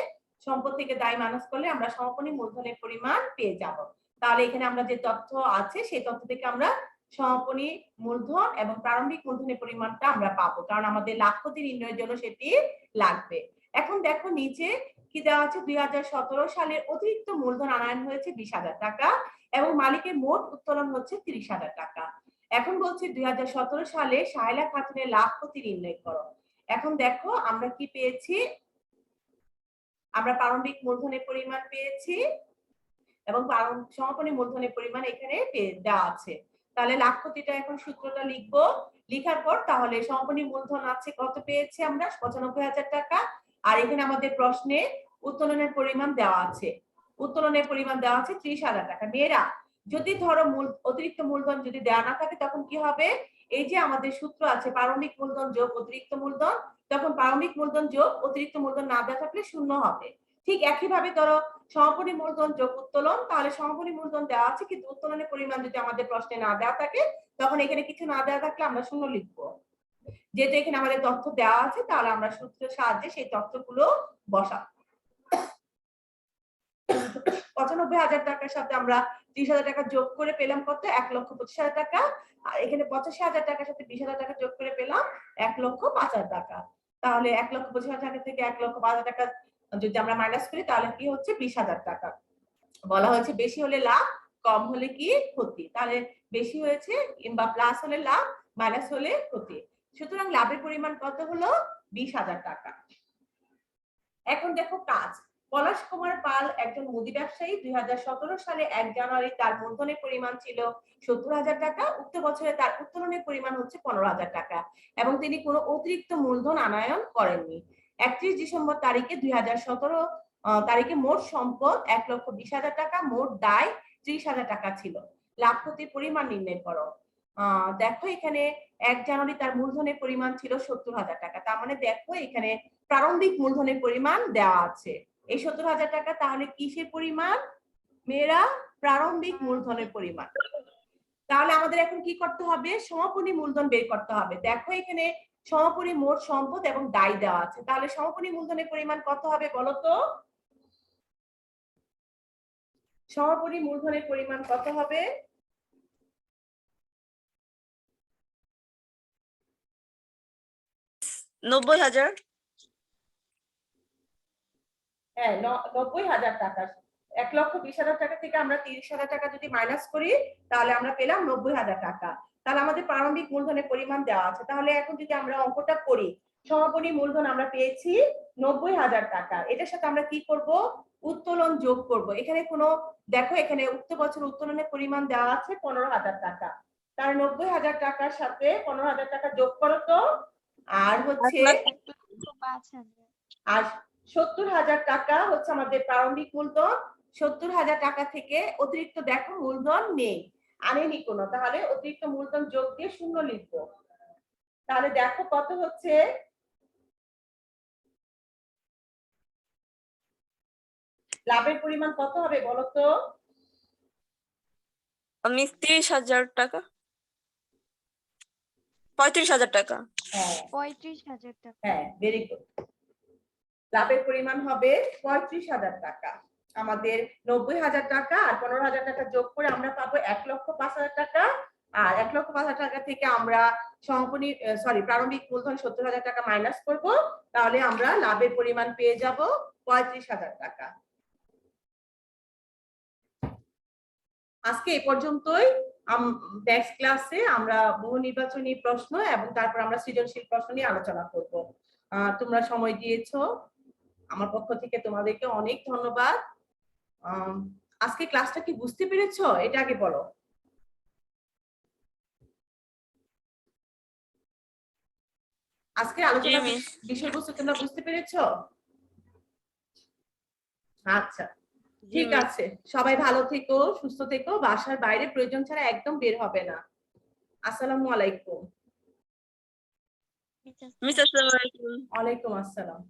সম্পদ থেকে দায় মাইনাস করলে আমরা সমাপনী মূলধনের পরিমাণ পেয়ে যাব। তাহলে এখানে আমরা যে তথ্য আছে সেই তথ্য থেকে আমরা সমাপনী মূলধন এবং প্রারম্ভিক মূলধনের পরিমাণটা আমরা পাবো, কারণ আমাদের লাভ ক্ষতি নির্ণয়ের জন্য সেটি লাগবে। এখন দেখো নিচে কি দেওয়া আছে, 2017 সালের অতিরিক্ত মূলধন আনয়ন হয়েছে 20,000 টাকা এবং মালিকের মোট উত্তোলন হচ্ছে 30,000 টাকা। এখন বলছি 2017 সালে শায়লা খাতুনের লাভ ক্ষতি নির্ণয় করো। এখন দেখো আমরা কি পেয়েছি, আমরা প্রারম্ভিক মূলধনের পরিমাণ পেয়েছি এবং সমাপনী মূলধনের পরিমাণ এখানে দেওয়া আছে। তাহলে লাভ ক্ষতিটা এখন সূত্রটা লিখবো, লিখার পর তাহলে সমাপনী মূলধন আছে কত পেয়েছি আমরা 95,000 টাকা, আর এখানে আমাদের প্রশ্নে উত্তোলনের পরিমাণ দেওয়া আছে, উত্তোলনের পরিমাণ দেওয়া আছে 30,000 টাকা। মেয়েরা যদি ধরো অতিরিক্ত মূলধন যদি দেওয়া না থাকে তখন কি হবে, এই যে আমাদের সূত্র আছে প্রারম্ভিক মূলধন যোগ অতিরিক্ত মূলধন, তখন প্রারম্ভিক মূলধন যোগ অতিরিক্ত মূলধন না দেওয়া থাকলে শূন্য হবে। ঠিক একইভাবে ধরো সমাপনী মূলধন যোগ উত্তোলন, তাহলে সমাপনী মূলধন দেওয়া আছে কিন্তু উত্তোলনের পরিমাণ যদি আমাদের প্রশ্নে না দেওয়া থাকে তখন এখানে কিছু না দেওয়া থাকলে আমরা শূন্য লিখবো। যেহেতু এখানে আমাদের তথ্য দেওয়া আছে তাহলে আমরা সূত্রের সাহায্যে সেই তথ্যগুলো বসাবো। 95,000 টাকার সাথে আমরা 30,000 টাকা যোগ করে পেলাম কত 1,25,000 টাকা, আর এখানে 85,000 টাকার সাথে 20,000 টাকা যোগ করে পেলাম 1,05,000 টাকা। তাহলে 1,25,000 টাকা থেকে 1,05,000 টাকা যদি আমরা মাইনাস করি তাহলে কি হচ্ছে 20,000 টাকা। বলা হয়েছে বেশি হলে লাভ কম হলে কি ক্ষতি, তাহলে বেশি হয়েছে কিংবা প্লাস হলে লাভ মাইনাস হলে ক্ষতি। সুতরাং লাভের পরিমাণ কত হলো 20,000 টাকা। এখন দেখো কাজ, পলাশ কুমার পাল একজন মুদি ব্যবসায়ী। 2017 সালে 1 জানুয়ারি তার মূলধনের পরিমাণ ছিল 70,000 টাকা, উক্ত বছরে তার উত্তোলনের পরিমাণ হচ্ছে 15,000 টাকা এবং তিনি কোনো অতিরিক্ত মূলধন আনয়ন করেননি। 31 ডিসেম্বর তারিখে 2017 তারিখে মোট সম্পদ 1,20,000 টাকা, মোট দায় 30,000 টাকা ছিল। লাভ ক্ষতির পরিমাণ নির্ণয় করো। দেখো এখানে 1 জানুয়ারি তার মূলধনের পরিমাণ ছিল 70,000 টাকা, তার মানে দেখো এখানে প্রারম্ভিক মূলধনের পরিমাণ দেওয়া আছে এই 70,000 টাকা, তাহলে কিসের পরিমাণ মেয়েরা প্রারম্ভিক মূলধনের পরিমাণ। তাহলে আমাদের এখন কি করতে হবে, সমাপনী মূলধন বের করতে হবে। দেখো এখানে সমাপনী মোট সম্পদ এবং দায় দেওয়া আছে, তাহলে সমাপনী মূলধনের পরিমাণ কত হবে বলো তো, সমাপনী মূলধনের পরিমাণ কত হবে? $90,000। হ্যাঁ 90,000 টাকা। 1,20,000 টাকা থেকে আমরা 30,000 টাকা যদি মাইনাস করি তাহলে আমরা পেলাম 90,000 টাকা। তাহলে আমাদের প্রারম্ভিক মূলধনের পরিমাণ দেওয়া আছে। তাহলে এখন যদি আমরা অঙ্কটা করি, সমাপনী মূলধন আমরা পেয়েছি 90,000 টাকা, এটার সাথে আমরা কি করব, উত্তোলন যোগ করব। এখানে কোনো দেখো এখানে উক্ত বছর উত্তোলনের পরিমাণ দেওয়া আছে 15,000 টাকা, তার 90,000 টাকার সাথে 15,000 টাকা যোগ করো তো, আর হচ্ছে আর 70,000 টাকা হচ্ছে আমাদের প্রারম্ভিক মূলধন। 70,000 টাকা থেকে অতিরিক্ত দেখো মূলধন নেই, আনেনি কোনো, তাহলে অতিরিক্ত মূলধন যোগ দিয়ে শূন্য লিখবো। তাহলে দেখো কত হচ্ছে, লাভের পরিমাণ কত হবে বলো তো? 30,000 টাকা, 35,000 টাকা। হ্যাঁ 35,000 টাকা। হ্যাঁ ভেরি গুড, লাভের পরিমাণ হবে 35,000 টাকা। আমাদের 90,000 টাকা আর 15,000 টাকা যোগ করে আমরা পাবো 1,05,000 টাকা, আর 1,05,000 টাকা থেকে আমরা সমাপনী প্রারম্ভিক মূলধন 70,000 টাকা মাইনাস করব, তাহলে আমরা লাভের পরিমাণ পেয়ে যাব 35,000 টাকা। আজকে এই পর্যন্তই। নেক্সট ক্লাসে আমরা বহু নির্বাচনী প্রশ্ন এবং তারপর আমরা সৃজনশীল প্রশ্ন নিয়ে আলোচনা করব। তোমরা সময় দিয়েছো, আমার পক্ষ থেকে তোমাদেরকে অনেক ধন্যবাদ। আজকে ক্লাসটা কি বুঝতে পেরেছো এটা আগে বলো। আজকে আলোচনা বিষয়বস্তু তোমরা বুঝতে পেরেছো? আচ্ছা ঠিক আছে, সবাই ভালো থেকো, সুস্থ থেকো, বাসার বাইরে প্রয়োজন ছাড়া একদম বের হবে না। আসসালামু আলাইকুম। মিস আসসালামু আলাইকুম। ওয়ালাইকুম আসসালাম।